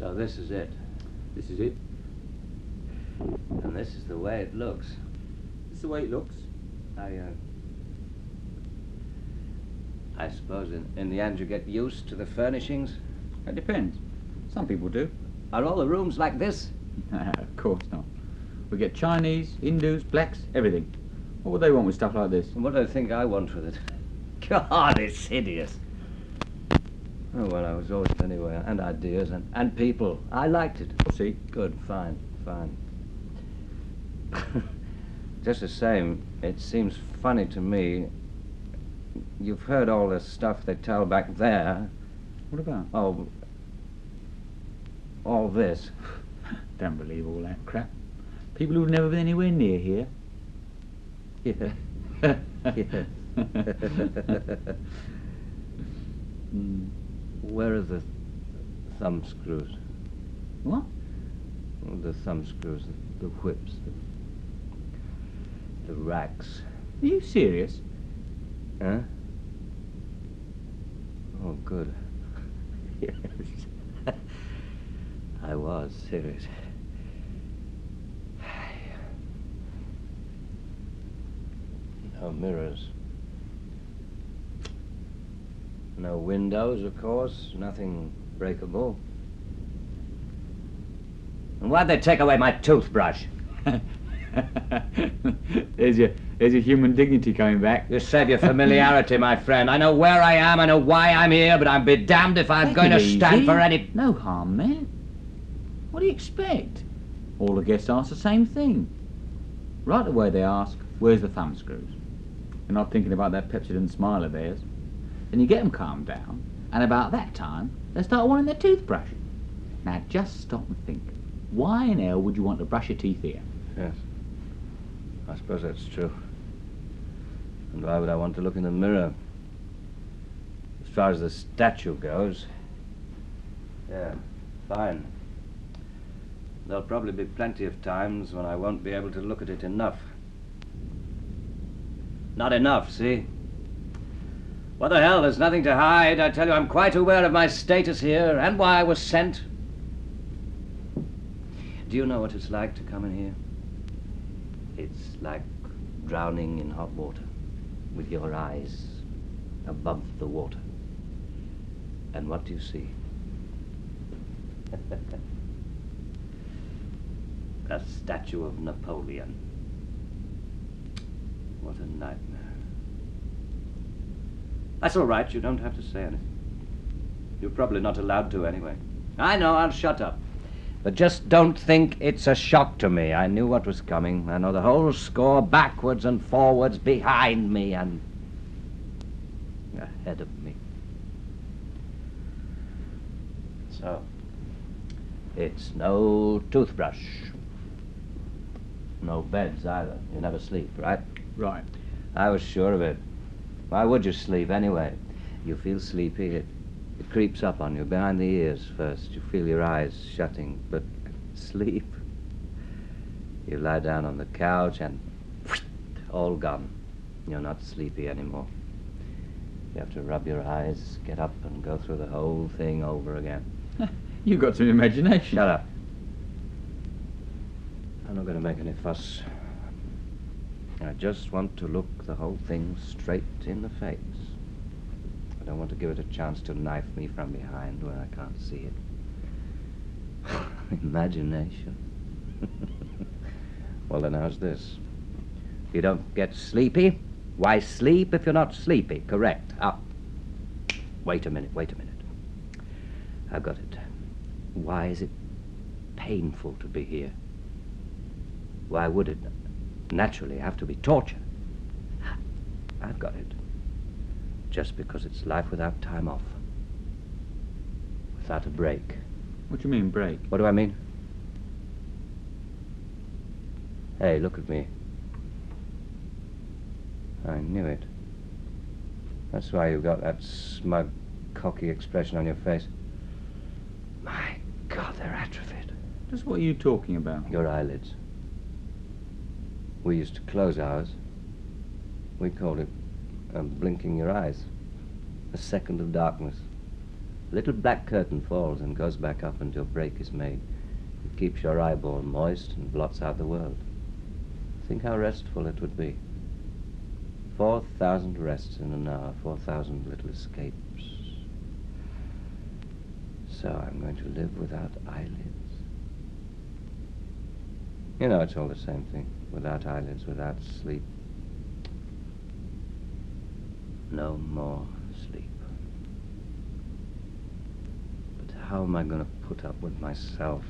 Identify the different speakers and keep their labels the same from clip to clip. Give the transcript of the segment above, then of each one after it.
Speaker 1: So this is it.
Speaker 2: This is it.
Speaker 1: And this is the way it looks.
Speaker 2: This is the way it looks.
Speaker 1: I suppose in the end you get used to the furnishings.
Speaker 2: It depends. Some people do.
Speaker 1: Are all the rooms like this?
Speaker 2: Of course not. We get Chinese, Hindus, blacks, everything. What would they want with stuff like this?
Speaker 1: And what do they think I want with it? God, it's hideous. Oh, well, I was always anyway, and ideas, and people. I liked it.
Speaker 2: See?
Speaker 1: Good, fine, fine. Just the same, it seems funny to me. You've heard all the stuff they tell back there.
Speaker 2: What about?
Speaker 1: Oh, all this.
Speaker 2: Don't believe all that crap. People who've never been anywhere near here.
Speaker 1: Yeah. Yes. Where are the thumb screws?
Speaker 2: What?
Speaker 1: The thumb screws, the whips, the racks.
Speaker 2: Are you serious?
Speaker 1: Huh? Oh, good. Yes. I was serious. No mirrors. No windows, of course. Nothing breakable. And why'd they take away my toothbrush?
Speaker 2: There's your human dignity coming back.
Speaker 1: You save your familiarity, my friend. I know where I am, I know why I'm here, but I'm be damned if I'm going to stand for any...
Speaker 2: No harm, man. What do you expect? All the guests ask the same thing. Right away they ask, where's the thumb screws? You're not thinking about that Pepsodent smile of theirs. Then you get them calmed down, and about that time, they start wanting their toothbrush. Now just stop and think. Why in hell would you want to brush your teeth here?
Speaker 1: Yes. I suppose that's true. And why would I want to look in the mirror? As far as the statue goes... Yeah, fine. There'll probably be plenty of times when I won't be able to look at it enough. Not enough, see? What the hell, there's nothing to hide. I tell you, I'm quite aware of my status here and why I was sent. Do you know what it's like to come in here? It's like drowning in hot water, with your eyes above the water. And what do you see? A statue of Napoleon. What a nightmare. That's all right, you don't have to say anything. You're probably not allowed to anyway. I know, I'll shut up. But just don't think it's a shock to me. I knew what was coming. I know the whole score backwards and forwards, behind me and ahead of me. So, it's no toothbrush. No beds either. You never sleep, right?
Speaker 2: Right.
Speaker 1: I was sure of it. Why would you sleep anyway? You feel sleepy, it creeps up on you behind the ears first. You feel your eyes shutting, but sleep. You lie down on the couch and all gone. You're not sleepy anymore. You have to rub your eyes, get up and go through the whole thing over again.
Speaker 2: You've got some imagination.
Speaker 1: Shut up. I'm not going to make any fuss. I just want to look the whole thing straight in the face. I don't want to give it a chance to knife me from behind where I can't see it. Imagination. Well, then how's this? If you don't get sleepy, why sleep if you're not sleepy? Correct. Ah. Wait a minute. I've got it. Why is it painful to be here? Why would it naturally have to be torture? I've got it. Just because it's life without time off. Without a break.
Speaker 2: What do you mean, break?
Speaker 1: What do I mean? Hey, look at me. I knew it. That's why you got that smug, cocky expression on your face. My God, they're atrophied.
Speaker 2: Just what are you talking about?
Speaker 1: Your eyelids. We used to close ours. We called it blinking your eyes. A second of darkness. A little black curtain falls and goes back up until break is made. It keeps your eyeball moist and blots out the world. Think how restful it would be. 4,000 rests in an hour, 4,000 little escapes. So I'm going to live without eyelids. You know, it's all the same thing. Without eyelids, without sleep. No more sleep. But how am I going to put up with myself?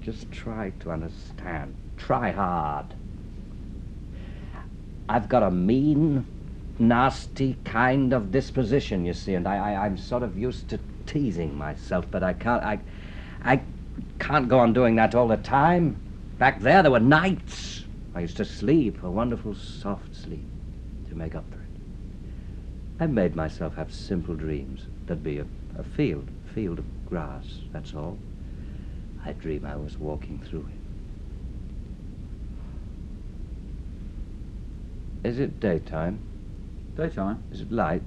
Speaker 1: Just try to understand. Try hard. I've got a mean, nasty kind of disposition, you see, and I'm sort of used to teasing myself, but I can't go on doing that all the time. Back there were nights. I used to sleep, a wonderful soft sleep, to make up for it. I made myself have simple dreams. There'd be a field of grass, that's all. I'd dream I was walking through it. Is it daytime?
Speaker 2: Daytime?
Speaker 1: Is it light?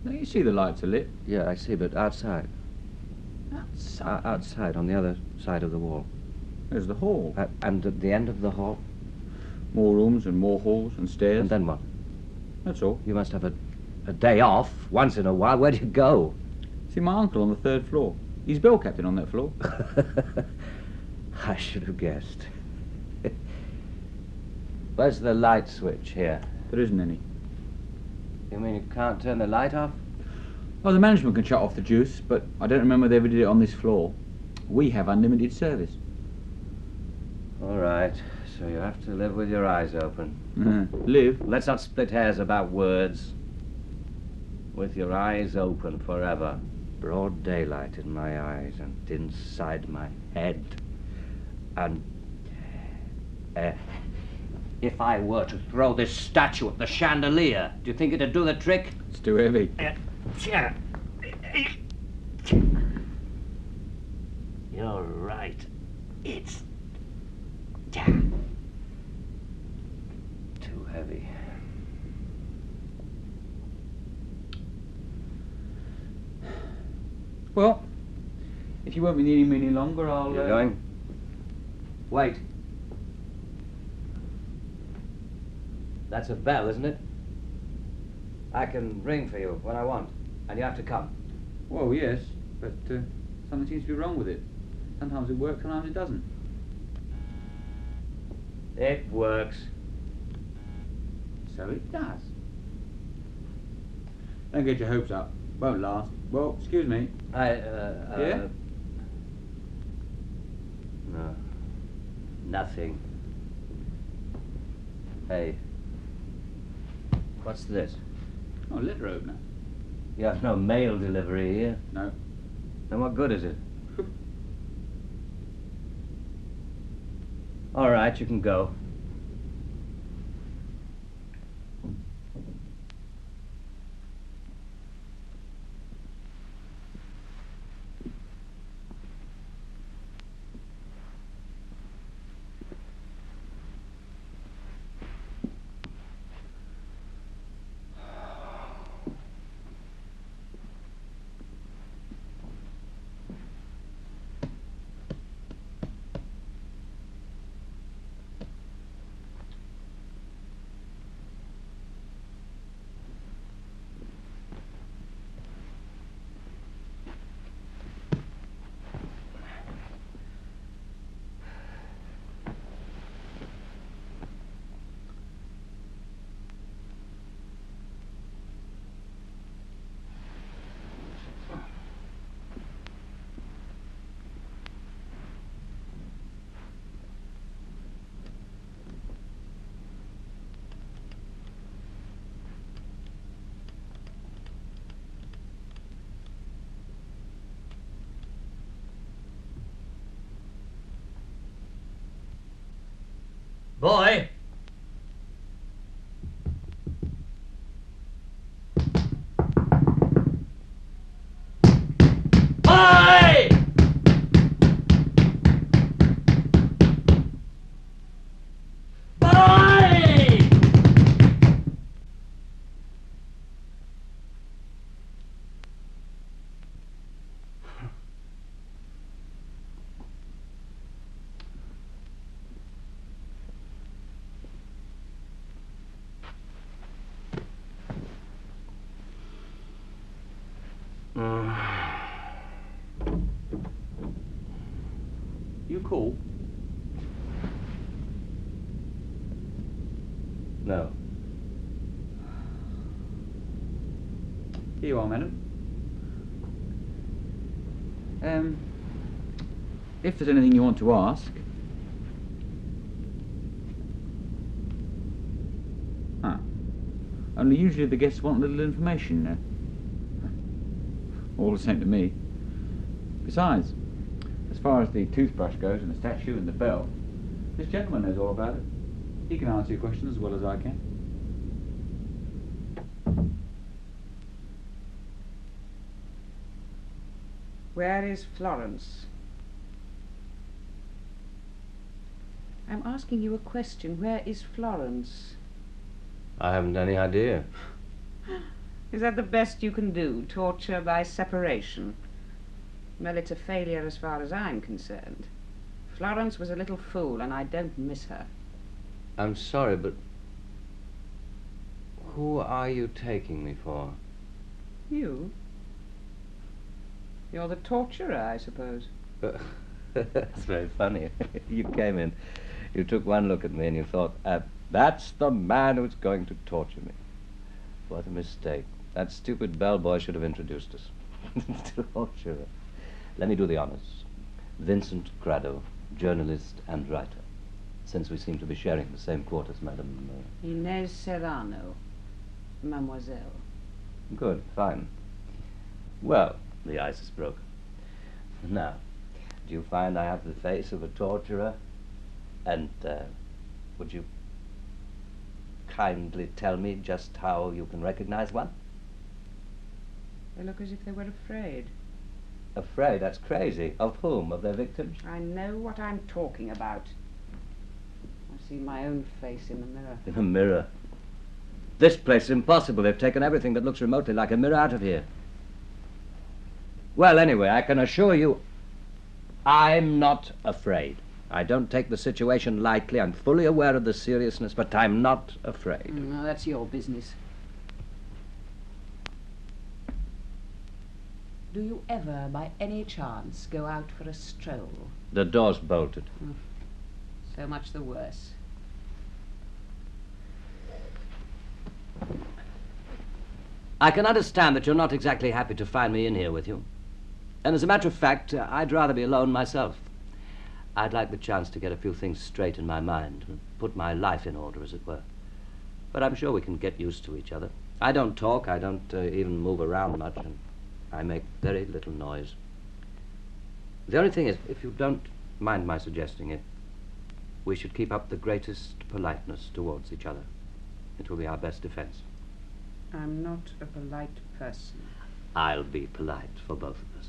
Speaker 2: No, you see the lights are lit.
Speaker 1: Yeah, I see, but outside.
Speaker 2: Outside?
Speaker 1: Outside, on the other side of the wall.
Speaker 2: There's the hall.
Speaker 1: And at the end of the hall?
Speaker 2: More rooms and more halls and stairs.
Speaker 1: And then what?
Speaker 2: That's all.
Speaker 1: You must have a day off once in a while. Where do you go?
Speaker 2: See my uncle on the 3rd floor. He's bell captain on that floor.
Speaker 1: I should have guessed. Where's the light switch here?
Speaker 2: There isn't any.
Speaker 1: You mean you can't turn the light off?
Speaker 2: Well, the management can shut off the juice, but I don't remember they ever did it on this floor. We have unlimited service.
Speaker 1: All right, so you have to live with your eyes open.
Speaker 2: Live?
Speaker 1: Let's not split hairs about words. With your eyes open forever. Broad daylight in my eyes and inside my head. And if I were to throw this statue at the chandelier, do you think it'd do the trick?
Speaker 2: It's too heavy.
Speaker 1: You're right. It's too heavy.
Speaker 2: Well, if you won't be needing me any longer, I'll...
Speaker 1: You're going? Wait. That's a bell, isn't it? I can ring for you when I want, and you have to come.
Speaker 2: Well, yes, but something seems to be wrong with it. Sometimes it works, sometimes it doesn't.
Speaker 1: It works.
Speaker 2: So it does. Don't get your hopes up. Won't last. Well, excuse me.
Speaker 1: Yeah? No. Nothing. Hey. What's this?
Speaker 2: Oh, letter opener.
Speaker 1: You have no mail delivery here.
Speaker 2: No.
Speaker 1: Then what good is it? All right, you can go. Boy! Boy! Boy!
Speaker 2: You cool?
Speaker 1: No.
Speaker 2: Here you are, madam. If there's anything you want to ask. Only usually the guests want a little information. All the same to me. Besides, as far as the toothbrush goes and the statue and the bell, this gentleman knows all about it. He can answer your questions as well as I can.
Speaker 3: Where is Florence? I'm asking you a question. Where is Florence?
Speaker 1: I haven't any idea.
Speaker 3: Is that the best you can do? Torture by separation? Well, it's a failure as far as I'm concerned. Florence was a little fool, and I don't miss her.
Speaker 1: I'm sorry, but who are you taking me for?
Speaker 3: You? You're the torturer, I suppose.
Speaker 1: That's very funny. You came in, you took one look at me, and you thought, that's the man who's going to torture me. What a mistake. That stupid bellboy should have introduced us. Torturer. Let me do the honors. Vincent Grado, journalist and writer. Since we seem to be sharing the same quarters, Madam...
Speaker 3: Inez Serrano, mademoiselle.
Speaker 1: Good, fine. Well, the ice is broken. Now, do you find I have the face of a torturer? And, would you kindly tell me just how you can recognize one?
Speaker 3: They look as if they were afraid.
Speaker 1: Afraid? That's crazy. Of whom? Of their victims?
Speaker 3: I know what I'm talking about. I see my own face in the mirror.
Speaker 1: In a mirror? This place is impossible. They've taken everything that looks remotely like a mirror out of here. Well, anyway, I can assure you, I'm not afraid. I don't take the situation lightly. I'm fully aware of the seriousness, but I'm not afraid.
Speaker 3: No, that's your business. Do you ever, by any chance, go out for a stroll?
Speaker 1: The door's bolted.
Speaker 3: So much the worse.
Speaker 1: I can understand that you're not exactly happy to find me in here with you. And as a matter of fact, I'd rather be alone myself. I'd like the chance to get a few things straight in my mind, and put my life in order, as it were. But I'm sure we can get used to each other. I don't talk, I don't even move around much, and I make very little noise. The only thing is, if you don't mind my suggesting it, we should keep up the greatest politeness towards each other. It will be our best defense.
Speaker 3: I'm not a polite person.
Speaker 1: I'll be polite for both of us.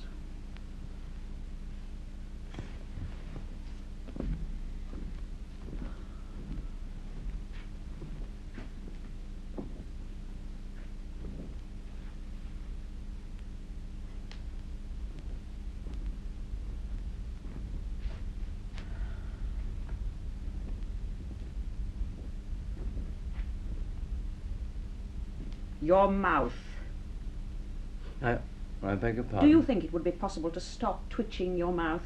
Speaker 3: Your mouth.
Speaker 1: I beg your pardon?
Speaker 3: Do you think it would be possible to stop twitching your mouth?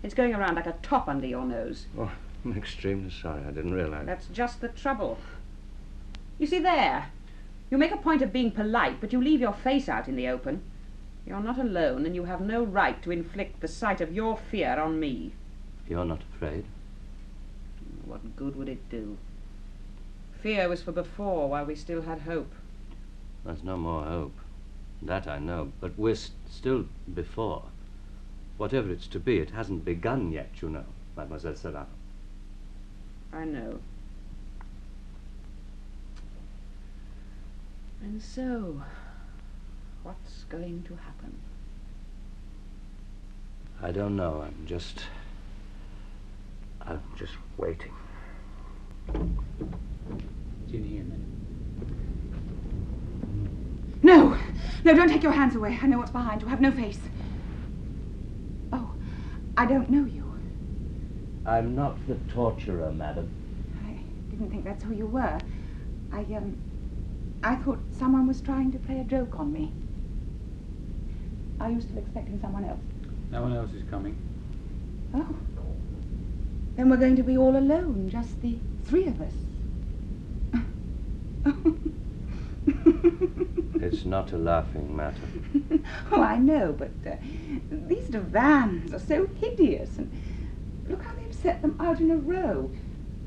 Speaker 3: It's going around like a top under your nose.
Speaker 1: Oh, I'm extremely sorry. I didn't realize.
Speaker 3: That's just the trouble. You see there, you make a point of being polite, but you leave your face out in the open. You're not alone, and you have no right to inflict the sight of your fear on me.
Speaker 1: You're not afraid?
Speaker 3: What good would it do? Fear was for before, while we still had hope.
Speaker 1: There's no more hope. That I know. But we're still before. Whatever it's to be, it hasn't begun yet, you know, Mademoiselle Serrano.
Speaker 3: I know. And so, what's going to happen?
Speaker 1: I don't know. I'm just waiting.
Speaker 2: It's in here, man.
Speaker 4: No! No, don't take your hands away. I know what's behind you. Have no face. Oh, I don't know you.
Speaker 1: I'm not the torturer, madam.
Speaker 4: I didn't think that's who you were. I thought someone was trying to play a joke on me. Are you still expecting someone else?
Speaker 2: No one else is coming.
Speaker 4: Oh. Then we're going to be all alone, just the three of us.
Speaker 1: It's not a laughing matter.
Speaker 4: Oh, I know, but these divans are so hideous, and look how they've set them out in a row.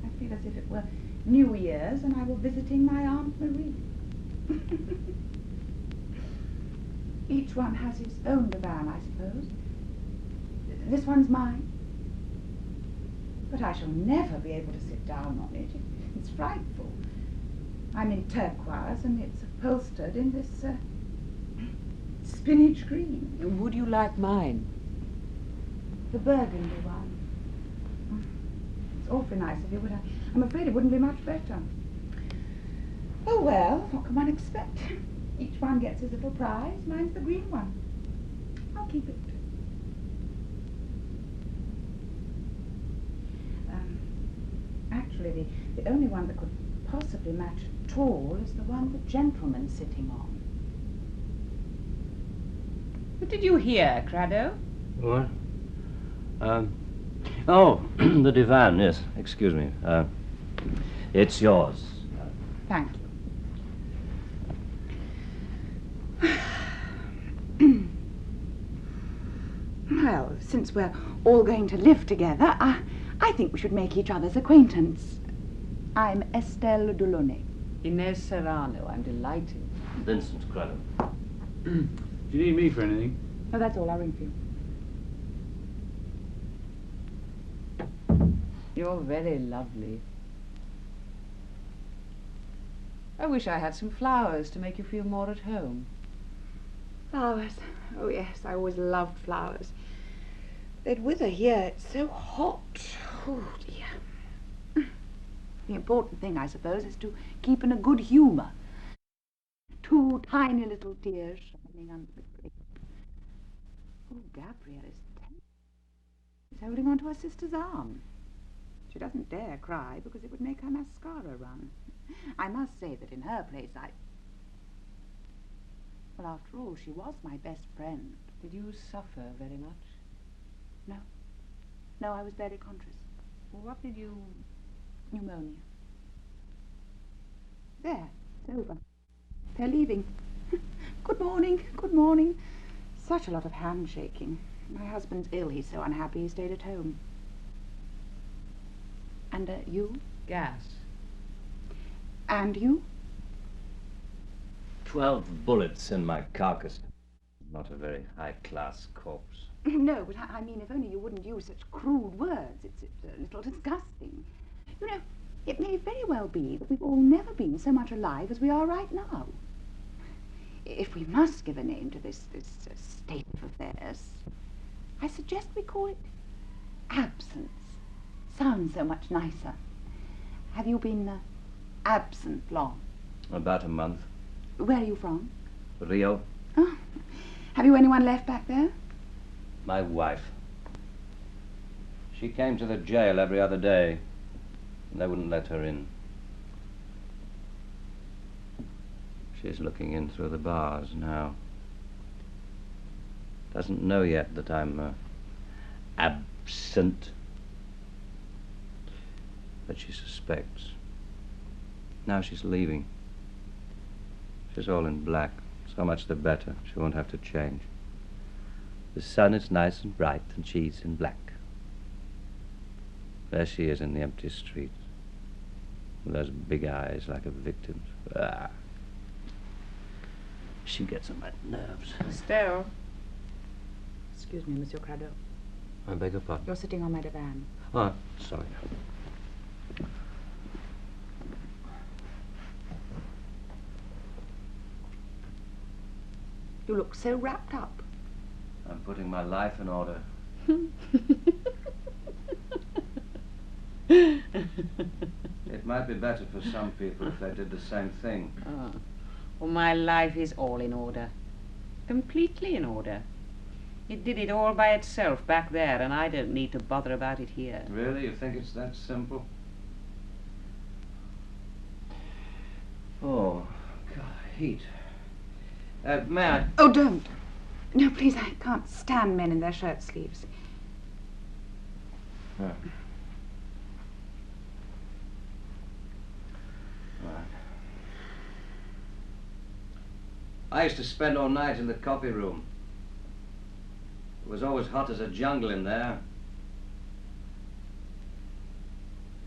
Speaker 4: I feel as if it were New Year's and I were visiting my Aunt Marie. Each one has his own divan, I suppose. This one's mine. But I shall never be able to sit down on it. It's frightful. I'm in turquoise and it's upholstered in this spinach green.
Speaker 3: Would you like mine?
Speaker 4: The burgundy one. It's awfully nice of you, but I'm afraid it wouldn't be much better. Oh well, what can one expect? Each one gets his little prize. Mine's the green one. I'll keep it. Actually, the only one that could possibly match at all is the one the gentleman's sitting on.
Speaker 3: What did you hear, Crado?
Speaker 1: What? Oh, the divan, yes. Excuse me. It's yours.
Speaker 4: Thank you. Well, since we're all going to live together, I think we should make each other's acquaintance. I'm Estelle Delaunay.
Speaker 3: Inez Serrano, I'm delighted.
Speaker 1: Vincent Craddock.
Speaker 2: Do you need me for anything?
Speaker 4: Oh, that's all. I'll ring for you.
Speaker 3: You're very lovely. I wish I had some flowers to make you feel more at home.
Speaker 4: Flowers. Oh, yes, I always loved flowers. They'd wither here. It's so hot. Oh, dear. The important thing, I suppose, is to keep in a good humour. 2 tiny little tears shining under the grate. Oh, Gabrielle is tense. She's holding on to her sister's arm. She doesn't dare cry because it would make her mascara run. I must say that in her place well, after all, she was my best friend.
Speaker 3: Did you suffer very much?
Speaker 4: No. No, I was very conscious.
Speaker 3: What did you...
Speaker 4: Pneumonia. There, it's over. They're leaving. Good morning, good morning. Such a lot of handshaking. My husband's ill, he's so unhappy he stayed at home. And you?
Speaker 3: Gas.
Speaker 4: And you?
Speaker 1: 12 bullets in my carcass. Not a very high-class corpse.
Speaker 4: No, but I mean, if only you wouldn't use such crude words. It's a little disgusting. You know, it may very well be that we've all never been so much alive as we are right now. If we must give a name to this state of affairs, I suggest we call it absence. Sounds so much nicer. Have you been absent long?
Speaker 1: About a month.
Speaker 4: Where are you from?
Speaker 1: Rio.
Speaker 4: Oh. Have you anyone left back there?
Speaker 1: My wife. She came to the jail every other day, and they wouldn't let her in. She's looking in through the bars now. Doesn't know yet that I'm absent. But she suspects. Now she's leaving. She's all in black. So much the better. She won't have to change. The sun is nice and bright, and she's in black. There she is in the empty street, with those big eyes like a victim's. Ah. She gets on my nerves.
Speaker 3: Estelle.
Speaker 4: Excuse me, Monsieur Crado.
Speaker 1: I beg your pardon.
Speaker 4: You're sitting on my divan.
Speaker 1: Oh, sorry.
Speaker 4: You look so wrapped up.
Speaker 1: I'm putting my life in order. It might be better for some people if they did the same thing.
Speaker 3: Oh. Well, my life is all in order. Completely in order. It did it all by itself back there, and I don't need to bother about it here.
Speaker 1: Really? You think it's that simple? Oh, God, heat. May I?
Speaker 4: Oh, don't. No, please, I can't stand men in their shirt sleeves.
Speaker 1: Huh. Right. I used to spend all night in the coffee room. It was always hot as a jungle in there.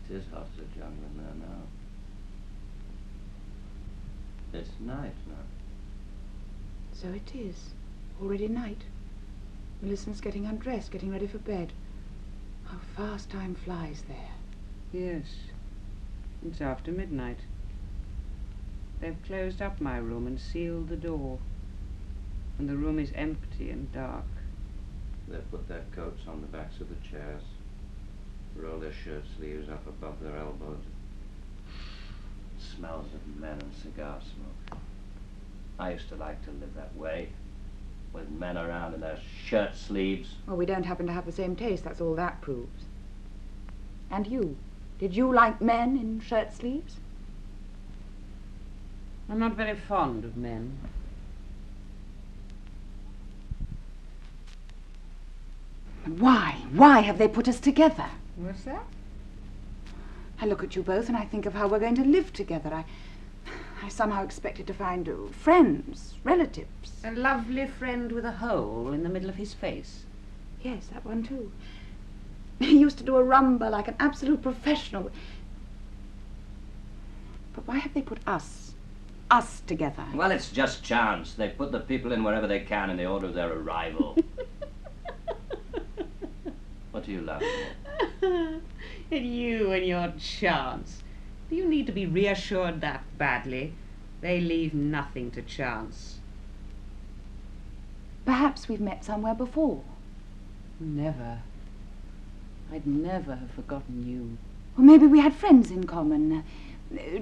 Speaker 1: It is hot as a jungle in there now. It's night now.
Speaker 4: So it is. Already night. Millicent's getting undressed, getting ready for bed. How fast time flies there.
Speaker 3: Yes. It's after midnight. They've closed up my room and sealed the door. And the room is empty and dark.
Speaker 1: They've put their coats on the backs of the chairs, roll their shirt sleeves up above their elbows. It smells of men and cigar smoke. I used to like to live that way, with men around in their shirt sleeves.
Speaker 4: Well, we don't happen to have the same taste, that's all that proves. And you? Did you like men in shirt sleeves?
Speaker 3: I'm not very fond of men.
Speaker 4: Why? Why have they put us together?
Speaker 3: What's that?
Speaker 4: I look at you both and I think of how we're going to live together. I somehow expected to find friends, relatives.
Speaker 3: A lovely friend with a hole in the middle of his face.
Speaker 4: Yes, that one too. He used to do a rumba like an absolute professional. But why have they put us together?
Speaker 1: Well, it's just chance. They put the people in wherever they can in the order of their arrival. What are you laughing at?
Speaker 3: And you and your chance. Do you need to be reassured that badly? They leave nothing to chance.
Speaker 4: Perhaps we've met somewhere before.
Speaker 3: Never. I'd never have forgotten you.
Speaker 4: Or maybe we had friends in common.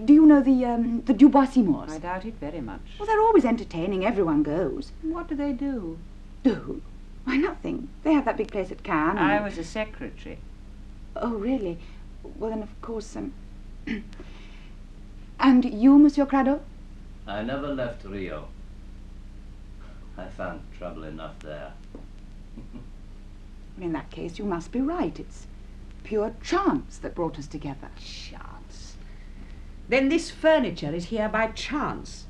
Speaker 4: Do you know the Dubois-Seymours?
Speaker 3: I doubt it very much.
Speaker 4: Well, they're always entertaining. Everyone goes.
Speaker 3: What do they do?
Speaker 4: Do? Why, nothing. They have that big place at Cannes.
Speaker 3: I was a secretary.
Speaker 4: Oh, really? Well, then, of course, And you, Monsieur Crado?
Speaker 1: I never left Rio. I found trouble enough there.
Speaker 4: In that case, you must be right. It's pure chance that brought us together.
Speaker 3: Chance? Then this furniture is here by chance.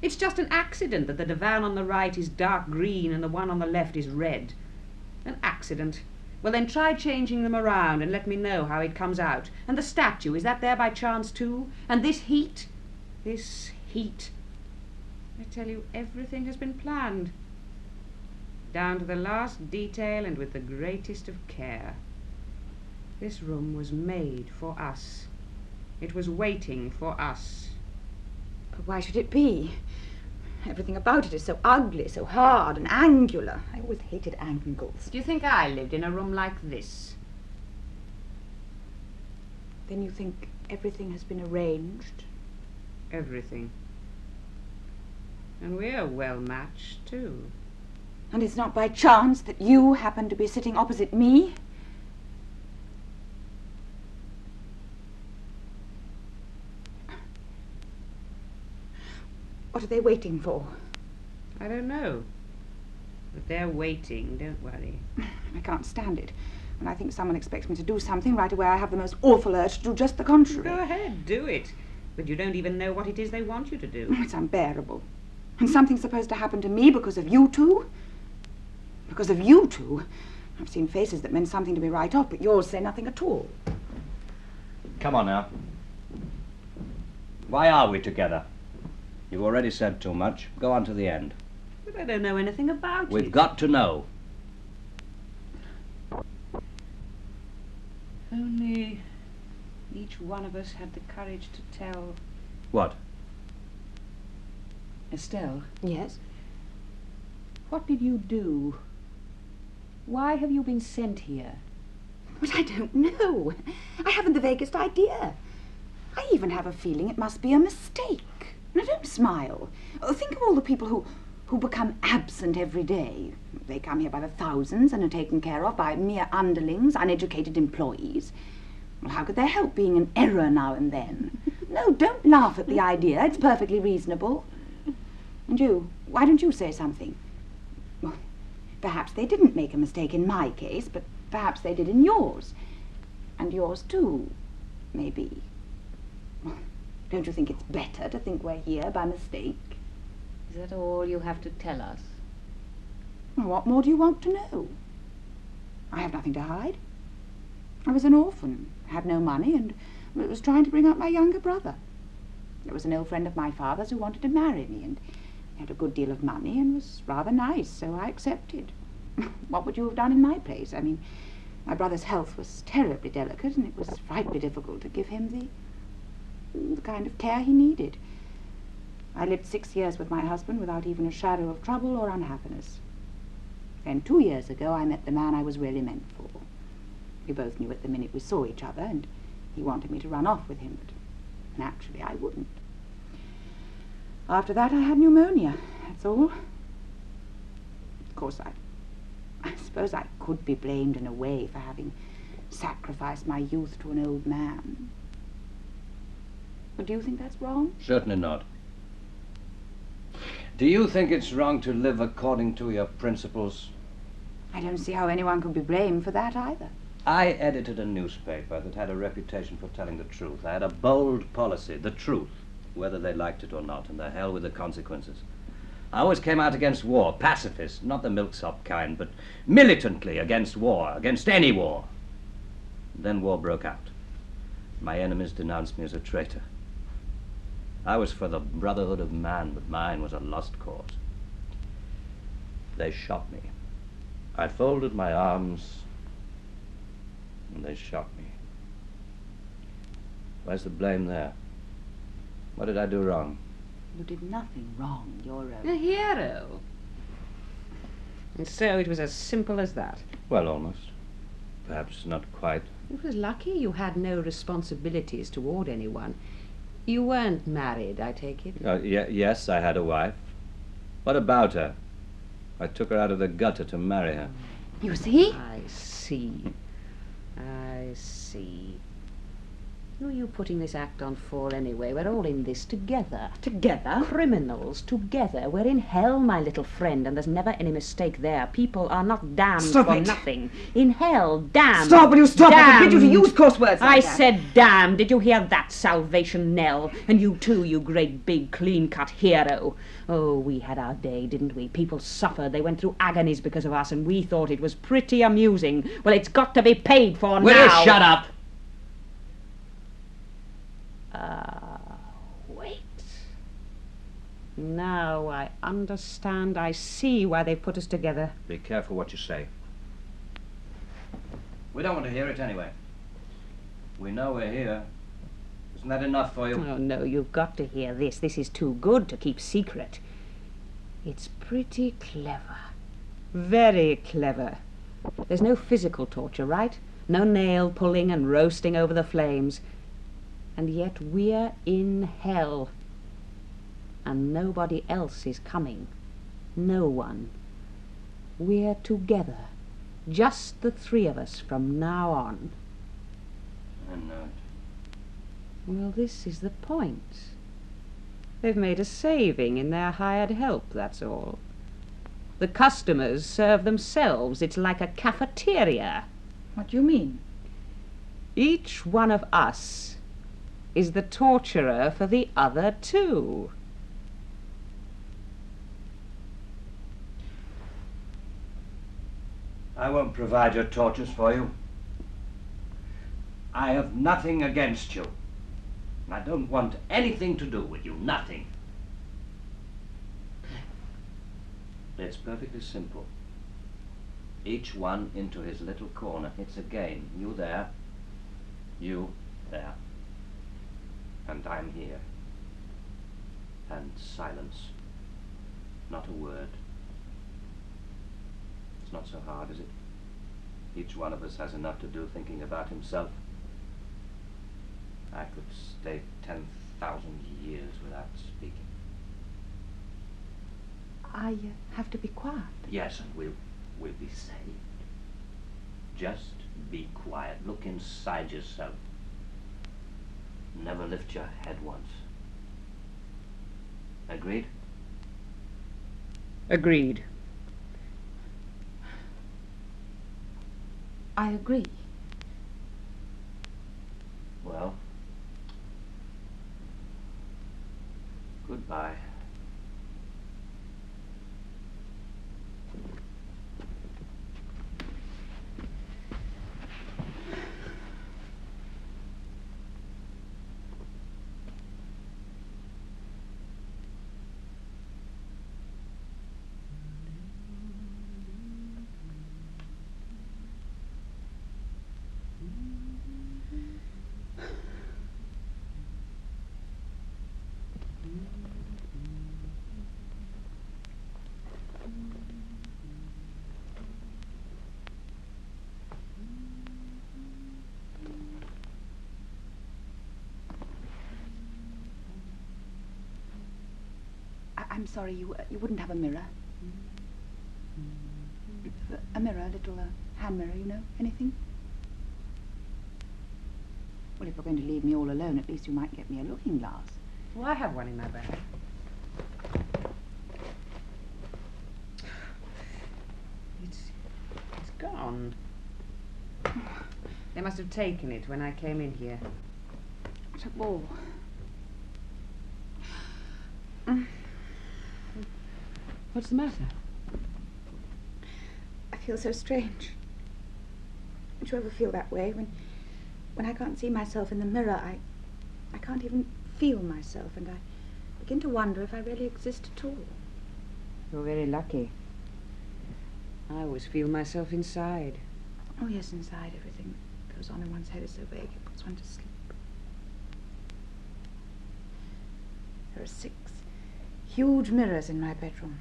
Speaker 3: It's just an accident that the divan on the right is dark green and the one on the left is red. An accident. Well, then try changing them around and let me know how it comes out. And the statue, is that there by chance too? And this heat? This heat. I tell you, everything has been planned. Down to the last detail and with the greatest of care. This room was made for us. It was waiting for us.
Speaker 4: But why should it be? Everything about it is so ugly, so hard and angular. I always hated angles.
Speaker 3: Do you think I lived in a room like this?
Speaker 4: Then you think everything has been arranged?
Speaker 3: Everything. And we're well matched, too.
Speaker 4: And it's not by chance that you happen to be sitting opposite me? What are they waiting for?
Speaker 3: I don't know. But they're waiting, don't worry.
Speaker 4: I can't stand it. When I think someone expects me to do something, right away I have the most awful urge to do just the contrary.
Speaker 3: Go ahead, do it. But you don't even know what it is they want you to do.
Speaker 4: It's unbearable. And something's supposed to happen to me because of you two? Because of you two? I've seen faces that meant something to me right off, but yours say nothing at all.
Speaker 1: Come on now. Why are we together? You've already said too much. Go on to the end.
Speaker 3: But I don't know anything about it.
Speaker 1: We've got to know.
Speaker 3: Only each one of us had the courage to tell
Speaker 1: What?
Speaker 3: Estelle.
Speaker 4: Yes?
Speaker 3: What did you do? Why have you been sent here?
Speaker 4: But I don't know. I haven't the vaguest idea. I even have a feeling it must be a mistake. Now, don't smile. Think of all the people who become absent every day. They come here by the thousands and are taken care of by mere underlings, uneducated employees. Well, how could they help being an error now and then? No, don't laugh at the idea. It's perfectly reasonable. And you, why don't you say something? Well, Perhaps they didn't make a mistake in my case, but perhaps they did in yours. And yours too, maybe. Don't you think it's better to think we're here by mistake?
Speaker 3: Is that all you have to tell us?
Speaker 4: Well, what more do you want to know? I have nothing to hide. I was an orphan, had no money, and was trying to bring up my younger brother. There was an old friend of my father's who wanted to marry me, and he had a good deal of money and was rather nice, so I accepted. What would you have done in my place? I mean, my brother's health was terribly delicate, and it was frightfully difficult to give him the kind of care he needed. I lived 6 years with my husband without even a shadow of trouble or unhappiness. Then 2 years ago I met the man I was really meant for. We both knew at the minute we saw each other, and he wanted me to run off with him, but naturally I wouldn't. After that I had pneumonia, that's all. Of course, I suppose I could be blamed in a way for having sacrificed my youth to an old man. But do you think that's wrong?
Speaker 1: Certainly not. Do you think it's wrong to live according to your principles?
Speaker 4: I don't see how anyone could be blamed for that either.
Speaker 1: I edited a newspaper that had a reputation for telling the truth. I had a bold policy, the truth, whether they liked it or not, and the hell with the consequences. I always came out against war, pacifist, not the milksop kind, but militantly against war, against any war. Then war broke out. My enemies denounced me as a traitor. I was for the brotherhood of man, but mine was a lost cause. They shot me. I folded my arms, and they shot me. Where's the blame there? What did I do wrong?
Speaker 4: You did nothing wrong, Youre.
Speaker 3: A hero. And so it was as simple as that.
Speaker 1: Well, almost. Perhaps not quite.
Speaker 3: It was lucky you had no responsibilities toward anyone. You weren't married, I take it?
Speaker 1: Yes, I had a wife. What about her? I took her out of the gutter to marry her.
Speaker 4: You see?
Speaker 3: I see. I see. Who are you putting this act on for anyway? We're all in this together.
Speaker 4: Together?
Speaker 3: Criminals together. We're in hell, my little friend, and there's never any mistake there. People are not damned
Speaker 4: Stop
Speaker 3: for
Speaker 4: it.
Speaker 3: nothing. In hell, damned.
Speaker 4: Stop, will you stop? I
Speaker 3: Damned.
Speaker 4: forbid you to use coarse words like
Speaker 3: I
Speaker 4: that.
Speaker 3: said damned. Did you hear that, Salvation Knell? And you too, you great big clean-cut hero. Oh, we had our day, didn't we? People suffered. They went through agonies because of us, and we thought it was pretty amusing. Well, it's got to be paid for
Speaker 1: Will
Speaker 3: now.
Speaker 1: you shut up?
Speaker 3: Wait. Now I understand. I see why they put us together.
Speaker 1: Be careful what you say. We don't want to hear it anyway. We know we're here. Isn't that enough for you?
Speaker 3: Oh, no, you've got to hear this. This is too good to keep secret. It's pretty clever. Very clever. There's no physical torture, right? No nail pulling and roasting over the flames. And yet we're in hell. And nobody else is coming. No one. We're together. Just the three of us from now on.
Speaker 1: I know it.
Speaker 3: Well, this is the point. They've made a saving in their hired help, that's all. The customers serve themselves. It's like a cafeteria.
Speaker 4: What do you mean?
Speaker 3: Each one of us is the torturer for the other two.
Speaker 1: I won't provide your tortures for you. I have nothing against you. I don't want anything to do with you. Nothing. It's perfectly simple. Each one into his little corner. It's a game. You there. You there. And I'm here. And silence. Not a word. It's not so hard, is it? Each one of us has enough to do thinking about himself. I could stay 10,000 years without speaking.
Speaker 4: I have to be quiet.
Speaker 1: Yes, and we'll be saved. Just be quiet. Look inside yourself. Never lift your head once. Agreed?
Speaker 3: Agreed.
Speaker 4: I agree.
Speaker 1: Well, goodbye.
Speaker 4: I'm sorry, you wouldn't have a mirror? A mirror, a little hand mirror, you know? Anything? Well, if you're going to leave me all alone, at least you might get me a looking glass.
Speaker 3: Well, I have one in my bag. It's gone. They must have taken it when I came in here.
Speaker 4: What a bore.
Speaker 3: What's the matter?
Speaker 4: I feel so strange. Don't you ever feel that way? When I can't see myself in the mirror, I can't even feel myself, and I begin to wonder if I really exist at all.
Speaker 3: You're very lucky. I always feel myself inside.
Speaker 4: Oh, yes, inside. Everything that goes on in one's head is so vague, it puts one to sleep. There are 6 huge mirrors in my bedroom.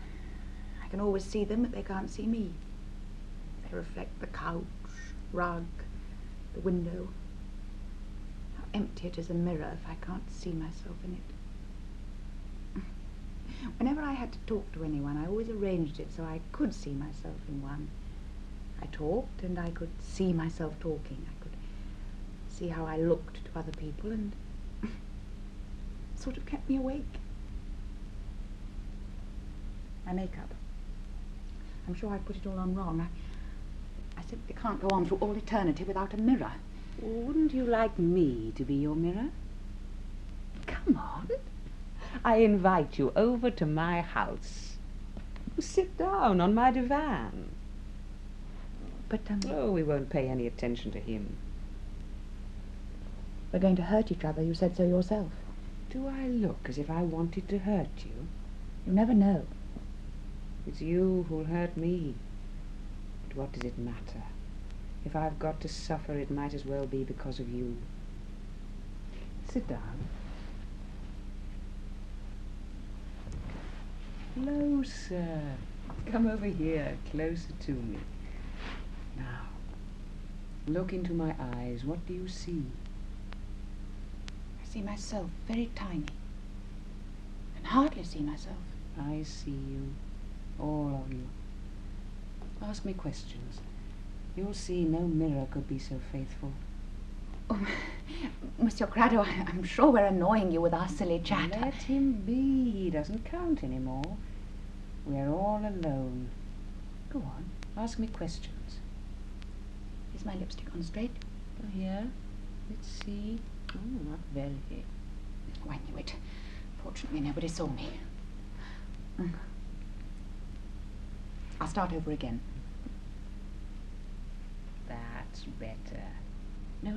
Speaker 4: I can always see them, but they can't see me. They reflect the couch, rug, the window. How empty it is a mirror if I can't see myself in it. Whenever I had to talk to anyone, I always arranged it so I could see myself in one. I talked and I could see myself talking. I could see how I looked to other people, and it sort of kept me awake. My makeup. I'm sure I put it all on wrong. I simply can't go on through all eternity without a mirror.
Speaker 3: Wouldn't you like me to be your mirror? Come on. I invite you over to my house. Sit down on my divan.
Speaker 4: But,
Speaker 3: Oh, we won't pay any attention to him.
Speaker 4: we're going to hurt each other. You said so yourself.
Speaker 3: Do I look as if I wanted to hurt you?
Speaker 4: You never know.
Speaker 3: It's you who'll hurt me. But what does it matter? If I've got to suffer, it might as well be because of you. Sit down. Closer. Come over here, closer to me. Now, look into my eyes. What do you see?
Speaker 4: I see myself very tiny. I can hardly see myself.
Speaker 3: I see you. All of you. Ask me questions. You'll see no mirror could be so faithful.
Speaker 4: Oh, Monsieur Crado, I'm sure we're annoying you with our silly chatter.
Speaker 3: Let him be. He doesn't count anymore. We're all alone. Go on. Ask me questions.
Speaker 4: Is my lipstick on straight?
Speaker 3: Oh, here. Let's see. Oh, not very.
Speaker 4: Oh, I knew it. Fortunately, nobody saw me. I'll start over again.
Speaker 3: That's better. No.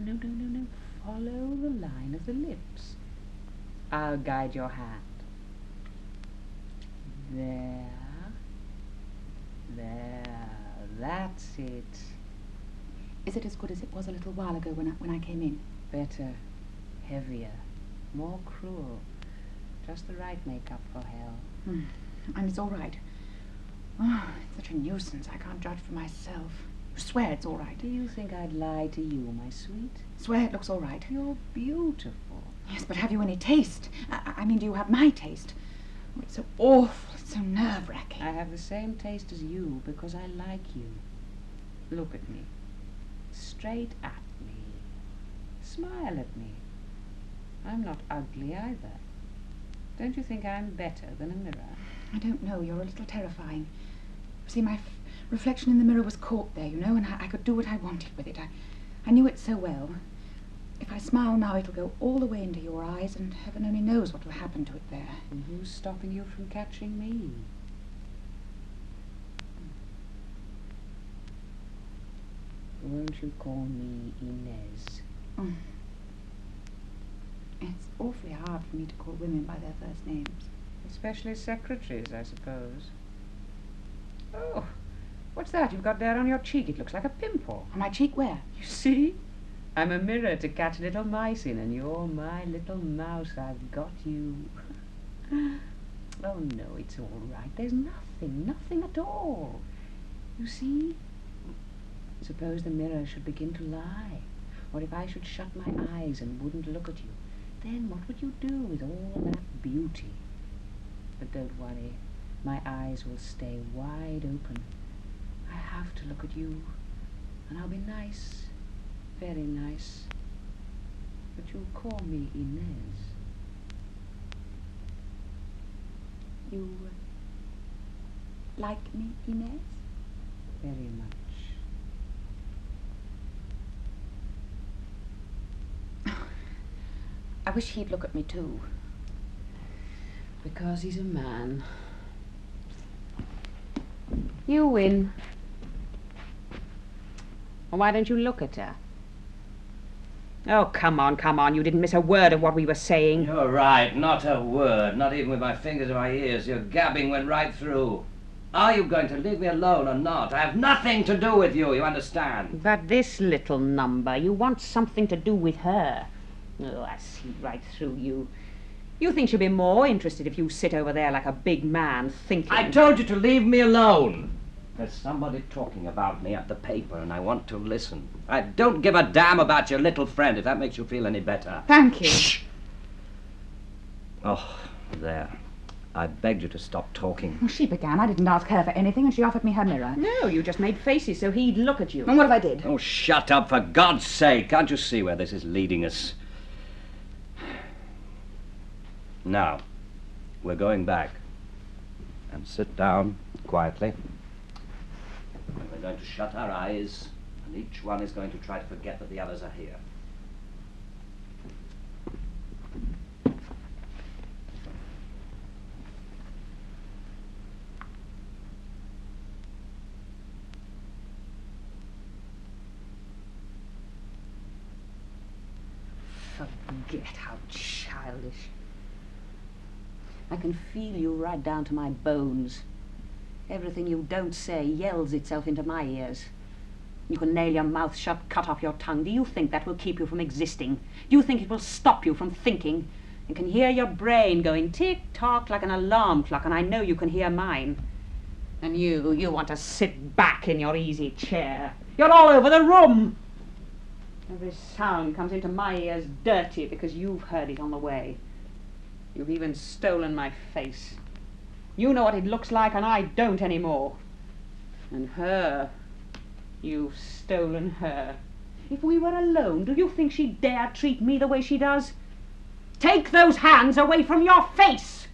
Speaker 3: Follow the line of the lips. I'll guide your hand. There. That's it.
Speaker 4: Is it as good as it was a little while ago when I came in?
Speaker 3: Better. Heavier. More cruel. Just the right makeup for hell.
Speaker 4: And it's all right. Oh, it's such a nuisance. I can't judge for myself. Swear it's all right.
Speaker 3: Do you think I'd lie to you, my sweet?
Speaker 4: Swear it looks all right.
Speaker 3: You're beautiful.
Speaker 4: Yes, but have you any taste? I mean, do you have my taste? Oh, it's so awful. It's so nerve-wracking.
Speaker 3: I have the same taste as you because I like you. Look at me. Straight at me. Smile at me. I'm not ugly either. Don't you think I'm better than a mirror?
Speaker 4: I don't know. You're a little terrifying. See, my reflection in the mirror was caught there, you know, and I could do what I wanted with it. I knew it so well. If I smile now, it'll go all the way into your eyes, and heaven only knows what will happen to it there.
Speaker 3: And who's stopping you from catching me? Won't you call me Inez?
Speaker 4: Mm. It's awfully hard for me to call women by their first names.
Speaker 3: Especially secretaries, I suppose. Oh, what's that you've got there on your cheek? It looks like a pimple.
Speaker 4: On my cheek where?
Speaker 3: You see? I'm a mirror to catch little mice in, and you're my little mouse. I've got you. Oh, no, it's all right. There's nothing at all. You see? Suppose the mirror should begin to lie, or if I should shut my eyes and wouldn't look at you, then what would you do with all that beauty? But don't worry, my eyes will stay wide open. I have to look at you, and I'll be nice, very nice. But you'll call me Inez.
Speaker 4: You like me, Inez?
Speaker 3: Very much.
Speaker 4: I wish he'd look at me too.
Speaker 3: Because he's a man. You win. Well, why don't you look at her? Oh, come on. You didn't miss a word of what we were saying.
Speaker 1: You're right, not a word, not even with my fingers in my ears. Your gabbing went right through. Are you going to leave me alone or not? I have nothing to do with you understand?
Speaker 3: But this little number, you want something to do with her. Oh, I see right through you. You think she'll be more interested if you sit over there like a big man thinking...
Speaker 1: I told you to leave me alone. There's somebody talking about me at the paper, and I want to listen. I don't give a damn about your little friend, if that makes you feel any better.
Speaker 4: Thank you.
Speaker 1: Shh! Oh, there. I begged you to stop talking.
Speaker 4: Well, she began. I didn't ask her for anything, and she offered me her mirror.
Speaker 3: No, you just made faces so he'd look at you.
Speaker 4: And what if I did?
Speaker 1: Oh, shut up, for God's sake. Can't you see where this is leading us? Now, we're going back. And sit down quietly. And we're going to shut our eyes, and each one is going to try to forget that the others are here.
Speaker 3: Forget, how childish. I can feel you right down to my bones. Everything you don't say yells itself into my ears. You can nail your mouth shut, cut off your tongue. Do you think that will keep you from existing? Do you think it will stop you from thinking? I can hear your brain going tick-tock like an alarm clock, and I know you can hear mine. And you want to sit back in your easy chair. You're all over the room. Every sound comes into my ears dirty because you've heard it on the way. You've even stolen my face. You know what it looks like, and I don't anymore. And her, you've stolen her. If we were alone, do you think she'd dare treat me the way she does? Take those hands away from your face!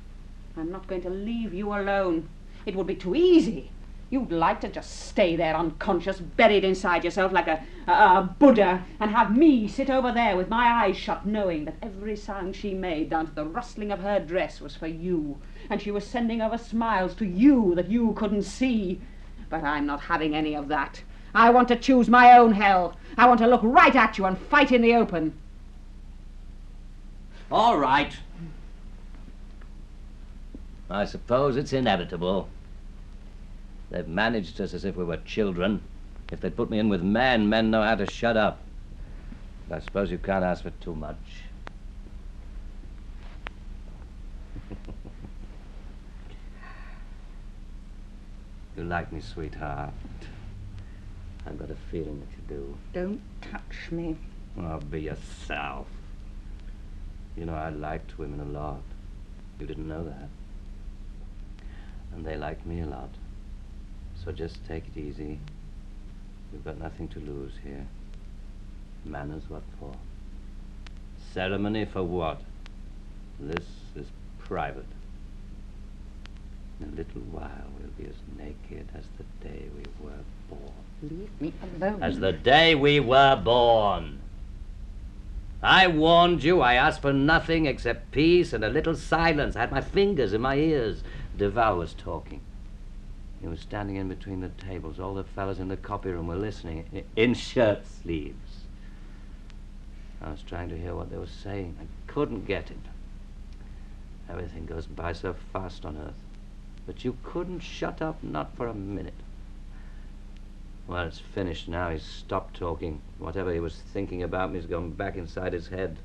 Speaker 3: I'm not going to leave you alone. It would be too easy. You'd like to just stay there unconscious, buried inside yourself like a Buddha, and have me sit over there with my eyes shut, knowing that every sound she made, down to the rustling of her dress, was for you, and she was sending over smiles to you that you couldn't see. But I'm not having any of that. I want to choose my own hell. I want to look right at you and fight in the open.
Speaker 1: All right. I suppose it's inevitable. They've managed us as if we were children. If they'd put me in with men, men know how to shut up. But I suppose you can't ask for too much. You like me, sweetheart. I've got a feeling that you do.
Speaker 4: Don't touch me.
Speaker 1: Oh, be yourself. You know, I liked women a lot. You didn't know that. And they liked me a lot. So just take it easy. You've got nothing to lose here. Manners what for? Ceremony for what? This is private. In a little while we'll be as naked as the day we were born.
Speaker 3: Leave me alone.
Speaker 1: As the day we were born. I warned you. I asked for nothing except peace and a little silence. I had my fingers in my ears. Duval was talking. He was standing in between the tables. All the fellas in the copy room were listening, in shirt sleeves. I was trying to hear what they were saying. I couldn't get it. Everything goes by so fast on Earth. But you couldn't shut up, not for a minute. Well, it's finished now. He's stopped talking. Whatever he was thinking about me has gone back inside his head.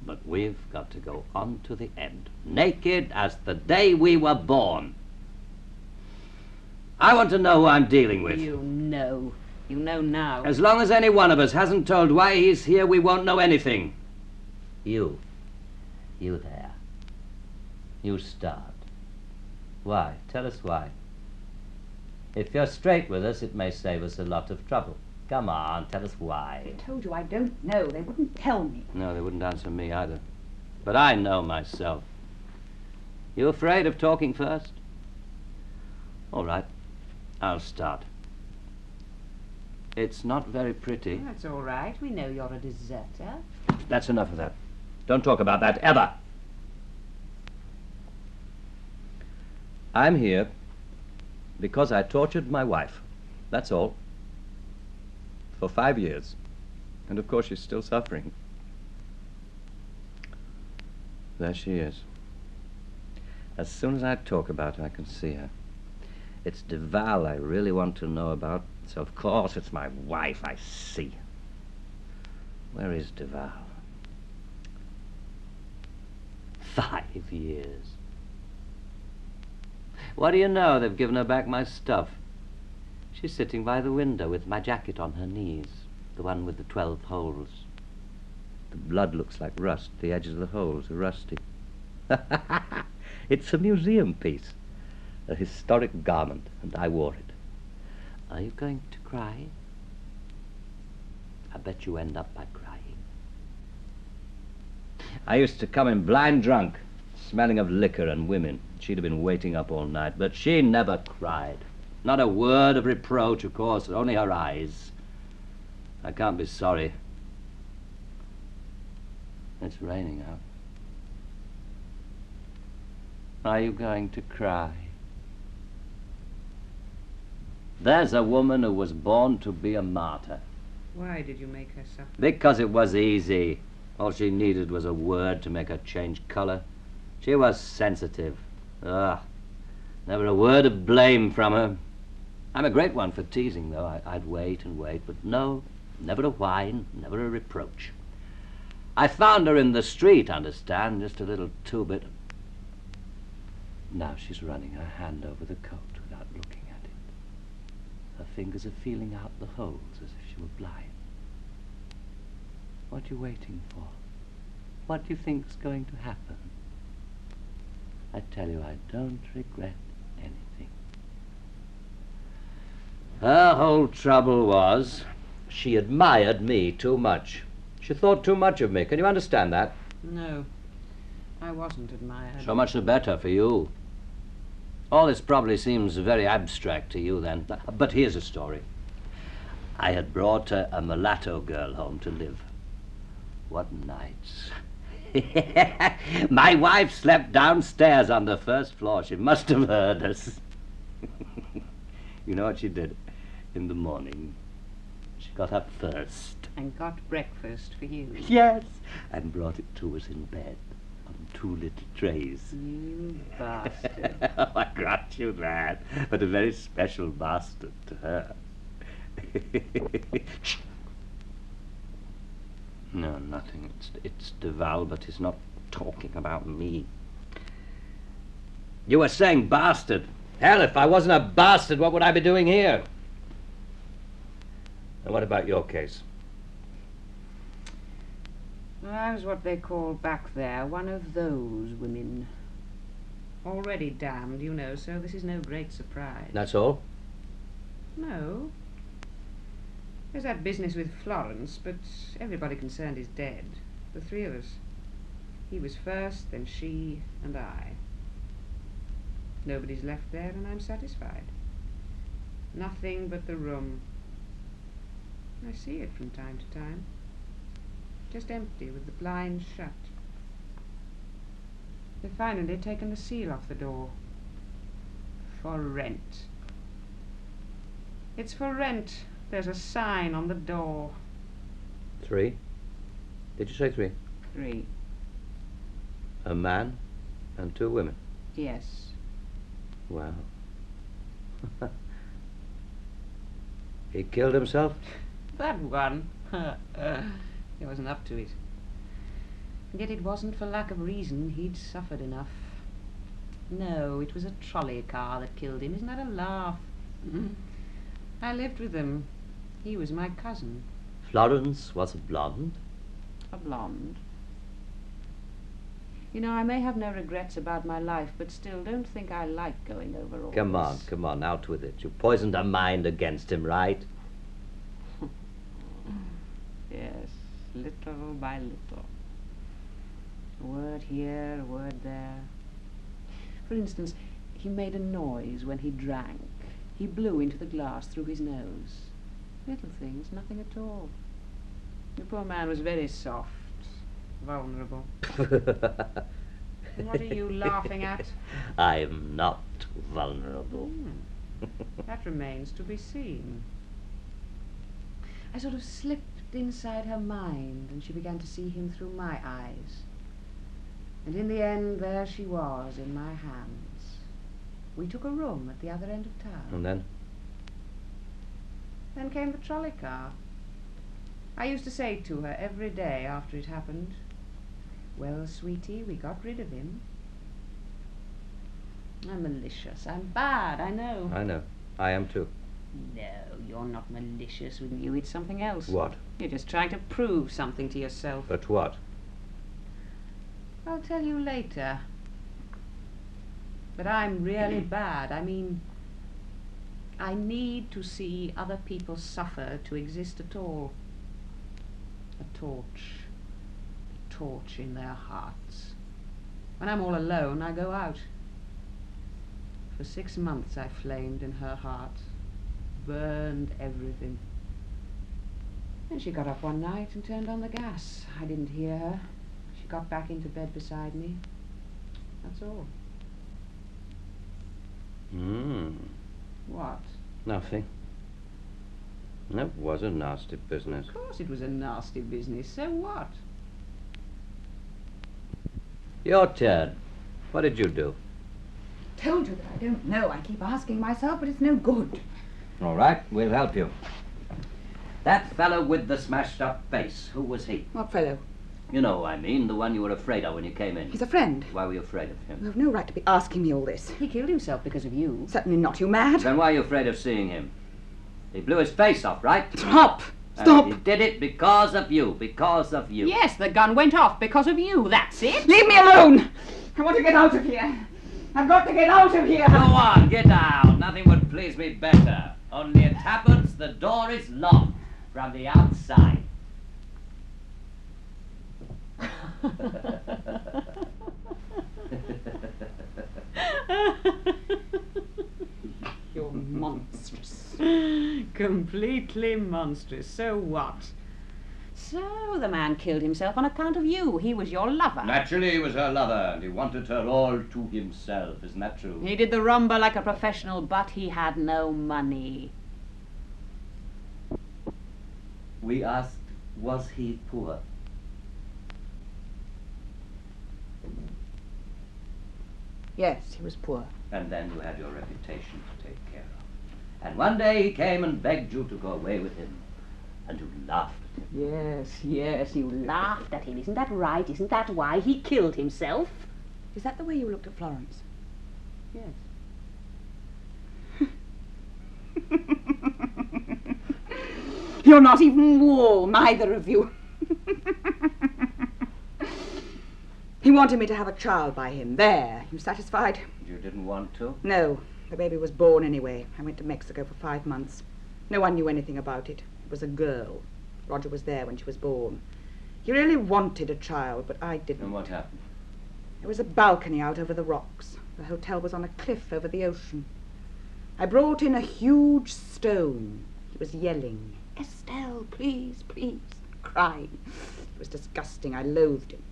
Speaker 1: But we've got to go on to the end. Naked as the day we were born. I want to know who I'm dealing with.
Speaker 3: You know. You know now.
Speaker 1: As long as any one of us hasn't told why he's here, we won't know anything. You there. You start. Why? Tell us why. If you're straight with us, it may save us a lot of trouble. Come on, tell us why.
Speaker 3: I told you I don't know. They wouldn't tell me.
Speaker 1: No, they wouldn't answer me either. But I know myself. You afraid of talking first? All right, I'll start. It's not very pretty.
Speaker 3: That's all right. We know you're a deserter.
Speaker 1: That's enough of that. Don't talk about that, ever. I'm here because I tortured my wife. That's all. For 5 years. And of course she's still suffering. There she is. As soon as I talk about her, I can see her. It's Duval I really want to know about, so of course it's my wife I see. Where is Duval? 5 years. What do you know? They've given her back my stuff. She's sitting by the window with my jacket on her knees, the one with the 12 holes. The blood looks like rust. The edges of the holes are rusty. It's a museum piece, a historic garment, and I wore it. Are you going to cry? I bet you end up by crying. I used to come in blind drunk, smelling of liquor and women. She'd have been waiting up all night, but she never cried. Not a word of reproach, of course, only her eyes. I can't be sorry. It's raining out. Are you going to cry? There's a woman who was born to be a martyr.
Speaker 3: Why did you make her suffer?
Speaker 1: Because it was easy. All she needed was a word to make her change color. She was sensitive. Never a word of blame from her. I'm a great one for teasing, though. I'd wait and wait, but no, never a whine, never a reproach. I found her in the street, understand, just a little two-bit. Now she's running her hand over the coat without looking at it. Her fingers are feeling out the holes as if she were blind. What are you waiting for? What do you think's going to happen? I tell you, I don't regret anything. Her whole trouble was she admired me too much. She thought too much of me. Can you understand that?
Speaker 3: No, I wasn't admired.
Speaker 1: So much the better for you. All this probably seems very abstract to you then. But here's a story. I had brought a mulatto girl home to live. What nights. My wife slept downstairs on the first floor. She must have heard us. You know what she did? In the morning, she got up first.
Speaker 3: And got breakfast for you.
Speaker 1: Yes, and brought it to us in bed on 2 little trays.
Speaker 3: You bastard.
Speaker 1: Oh, I grant you that, but a very special bastard to her. No, nothing. It's Duval, but he's not talking about me. You were saying bastard. Hell, if I wasn't a bastard, what would I be doing here? And what about your case?
Speaker 3: Well, I was what they call back there one of those women. Already damned, you know, so this is no great surprise.
Speaker 1: That's all?
Speaker 3: No. There's that business with Florence, but everybody concerned is dead. The 3 of us. He was first, then she, and I. Nobody's left there, and I'm satisfied. Nothing but the room. I see it from time to time. Just empty, with the blinds shut. They've finally taken the seal off the door. For rent. It's for rent. There's a sign on the door.
Speaker 1: 3? Did you say 3?
Speaker 3: 3.
Speaker 1: A man and 2 women.
Speaker 3: Yes.
Speaker 1: Wow. He killed himself?
Speaker 3: That one. He wasn't up to it. And yet it wasn't for lack of reason. He'd suffered enough. No, it was a trolley car that killed him. Isn't that a laugh? I lived with him. He was my cousin.
Speaker 1: Florence was a blonde?
Speaker 3: A blonde. You know, I may have no regrets about my life, but still, don't think I like going over all
Speaker 1: Come
Speaker 3: this.
Speaker 1: on, out with it. You poisoned her mind against him, right?
Speaker 3: Yes, little by little. A word here, a word there. For instance, he made a noise when he drank. He blew into the glass through his nose. Little things, nothing at all. The poor man was very soft, vulnerable. What are you laughing at?
Speaker 1: I'm not vulnerable.
Speaker 3: That remains to be seen. I sort of slipped inside her mind, and she began to see him through my eyes. And in the end, there she was, in my hands. We took a room at the other end of town.
Speaker 1: And then?
Speaker 3: Then came the trolley car. I used to say to her every day after it happened, "Well, sweetie, we got rid of him." I'm malicious. I'm bad, I know.
Speaker 1: I know. I am too.
Speaker 3: No, you're not malicious with you. It's something else.
Speaker 1: What?
Speaker 3: You're just trying to prove something to yourself.
Speaker 1: But what?
Speaker 3: I'll tell you later. But I'm really bad. I mean, I need to see other people suffer to exist at all. A torch. A torch in their hearts. When I'm all alone, I go out. For 6 months I flamed in her heart. Burned everything. Then she got up one night and turned on the gas. I didn't hear her. She got back into bed beside me. That's all. What?
Speaker 1: Nothing. That was a nasty business.
Speaker 3: Of course it was a nasty business. So what?
Speaker 1: Your turn. What did you do?
Speaker 4: Told you that I don't know. I keep asking myself, but it's no good.
Speaker 1: All right, we'll help you. That fellow with the smashed-up face, who was he?
Speaker 4: What fellow?
Speaker 1: You know who I mean, the one you were afraid of when you came in.
Speaker 4: He's a friend.
Speaker 1: Why were you afraid of
Speaker 4: You
Speaker 1: him?
Speaker 4: have no right to be asking me all this.
Speaker 3: He killed himself because of you.
Speaker 4: Certainly not. You mad?
Speaker 1: Then why are you afraid of seeing him? He blew his face off, right?
Speaker 4: Stop! Stop!
Speaker 1: He did it because of you, because of you.
Speaker 3: Yes, the gun went off because of you. That's it.
Speaker 4: Leave me alone! I want to get out of here. I've got to get out of here.
Speaker 1: Go on, get out. Nothing would please me better. Only it happens the door is locked from the outside.
Speaker 3: You're monstrous. Completely monstrous. So what? So the man killed himself on account of you. He was your lover.
Speaker 1: Naturally, he was her lover, and he wanted her all to himself. Isn't that true?
Speaker 3: He did the rumba like a professional, but he had no money.
Speaker 1: We asked, was he poor?
Speaker 4: Yes, he was poor.
Speaker 1: And then you had your reputation to take care of. And one day he came and begged you to go away with him. And you laughed at him.
Speaker 3: Yes, you laughed at him. Isn't that right? Isn't that why he killed himself?
Speaker 4: Is that the way you looked at Florence?
Speaker 3: Yes.
Speaker 4: You're not even warm, either of you. He wanted me to have a child by him. There. You satisfied?
Speaker 1: You didn't want to?
Speaker 4: No. The baby was born anyway. I went to Mexico for 5 months. No one knew anything about it. It was a girl. Roger was there when she was born. He really wanted a child, but I didn't.
Speaker 1: And what happened?
Speaker 4: There was a balcony out over the rocks. The hotel was on a cliff over the ocean. I brought in a huge stone. He was yelling, "Estelle, please, please," crying. It was disgusting. I loathed him.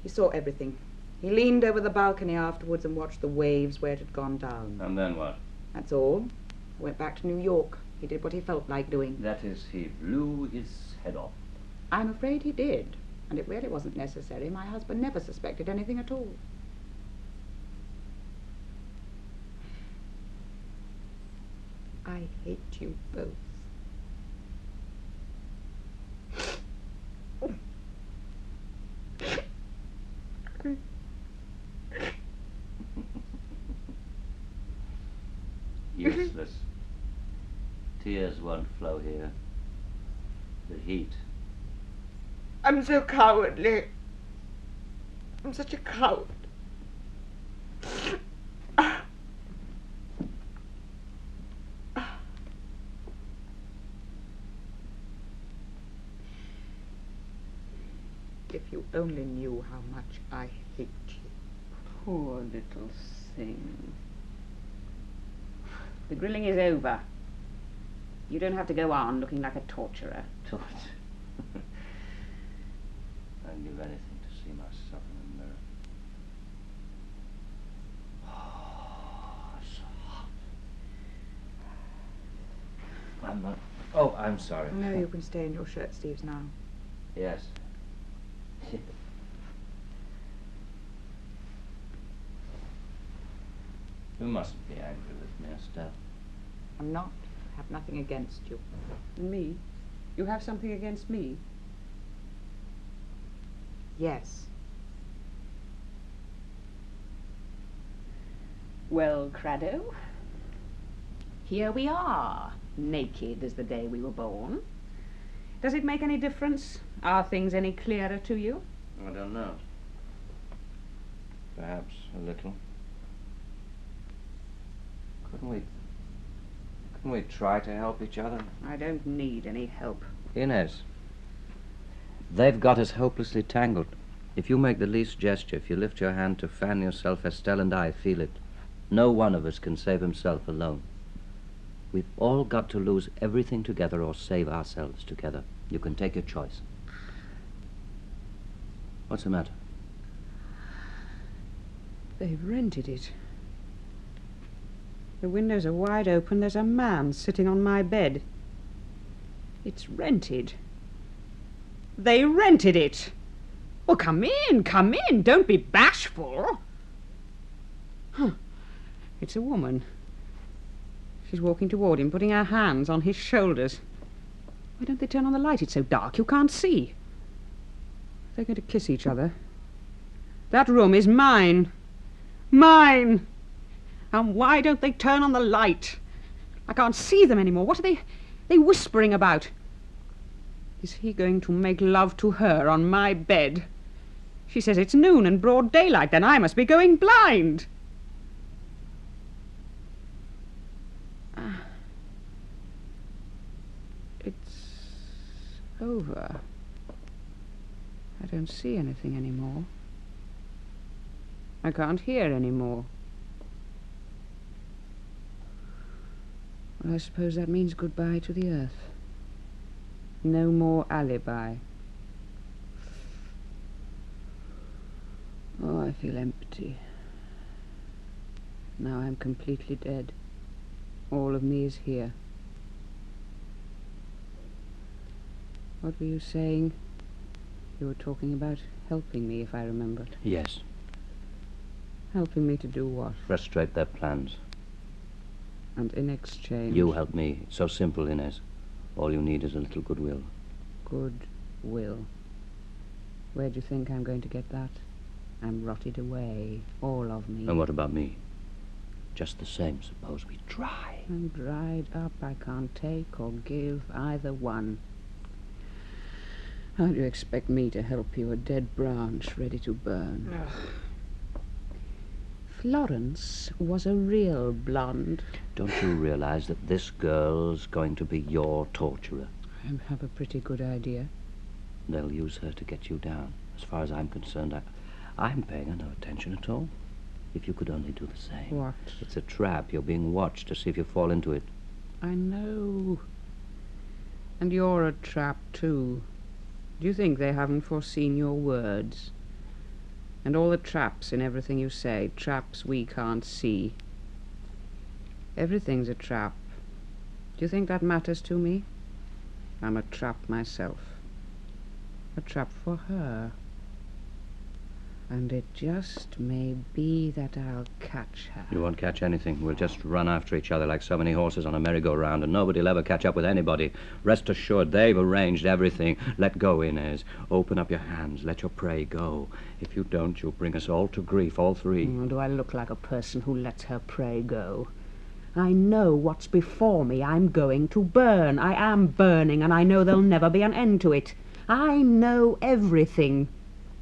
Speaker 4: He saw everything. He leaned over the balcony afterwards and watched the waves where it had gone down.
Speaker 1: And then what?
Speaker 4: That's all. I went back to New York. He did what he felt like doing.
Speaker 1: That is, he blew his head off.
Speaker 4: I'm afraid he did. And it really wasn't necessary. My husband never suspected anything at all. I hate you both.
Speaker 1: Useless. Tears won't flow here. The heat.
Speaker 4: I'm so cowardly. I'm such a coward. If you only knew how much I hate you.
Speaker 3: Poor little thing. The grilling is over. You don't have to go on looking like a torturer.
Speaker 1: Torture. I'd give anything to see myself in the mirror. Oh, it's so hot. I'm not... Oh, I'm sorry.
Speaker 4: No, you can stay in your shirt sleeves now.
Speaker 1: Yes. You mustn't be angry with me, Estelle.
Speaker 4: I'm not. I have nothing against you.
Speaker 3: And me? You have something against me?
Speaker 4: Yes.
Speaker 3: Well, Crado, here we are, naked as the day we were born. Does it make any difference? Are things any clearer to you?
Speaker 1: I don't know. Perhaps a little. Couldn't we try to help each other?
Speaker 3: I don't need any help.
Speaker 1: Inez, they've got us hopelessly tangled. If you make the least gesture, if you lift your hand to fan yourself, Estelle and I feel it. No one of us can save himself alone. We've all got to lose everything together or save ourselves together. You can take your choice. What's the matter?
Speaker 3: They've rented it. The windows are wide open. There's a man sitting on my bed. It's rented. They rented it. Well, come in, come in. Don't be bashful. Huh. It's a woman. She's walking toward him, putting her hands on his shoulders. Why don't they turn on the light? It's so dark you can't see. They're going to kiss each other. That room is mine. Mine! And why don't they turn on the light? I can't see them anymore. What are they whispering about? Is he going to make love to her on my bed? She says it's noon and broad daylight. Then I must be going blind. It's over. I don't see anything anymore. I can't hear anymore. Well, I suppose that means goodbye to the earth. No more alibi. Oh, I feel empty. Now I'm completely dead. All of me is here. What were you saying? You were talking about helping me, if I remember.
Speaker 1: Yes.
Speaker 3: Helping me to do what?
Speaker 1: Frustrate their plans.
Speaker 3: And in exchange...
Speaker 1: You help me. It's so simple, Inez. All you need is a little goodwill.
Speaker 3: Goodwill. Where do you think I'm going to get that? I'm rotted away, all of me.
Speaker 1: And what about me? Just the same, suppose we try.
Speaker 3: I'm dried up. I can't take or give either one. How do you expect me to help you, a dead branch ready to burn? Florence was a real blonde.
Speaker 1: Don't you realize that this girl's going to be your torturer?
Speaker 3: I have a pretty good idea.
Speaker 1: They'll use her to get you down. As far as I'm concerned, I'm paying her no attention at all. If you could only do the same.
Speaker 3: What?
Speaker 1: It's a trap. You're being watched to see if you fall into it.
Speaker 3: I know. And you're a trap, too. Do you think they haven't foreseen your words? And all the traps in everything you say, traps we can't see. Everything's a trap. Do you think that matters to me? I'm a trap myself. A trap for her. And it just may be that I'll catch her.
Speaker 1: You won't catch anything. We'll just run after each other like so many horses on a merry-go-round, and nobody'll ever catch up with anybody. Rest assured, they've arranged everything. Let go, Inez. Open up your hands. Let your prey go. If you don't, you'll bring us all to grief, all three.
Speaker 3: Do I look like a person who lets her prey go? I know what's before me. I'm going to burn. I am burning, and I know there'll never be an end to it. I know everything.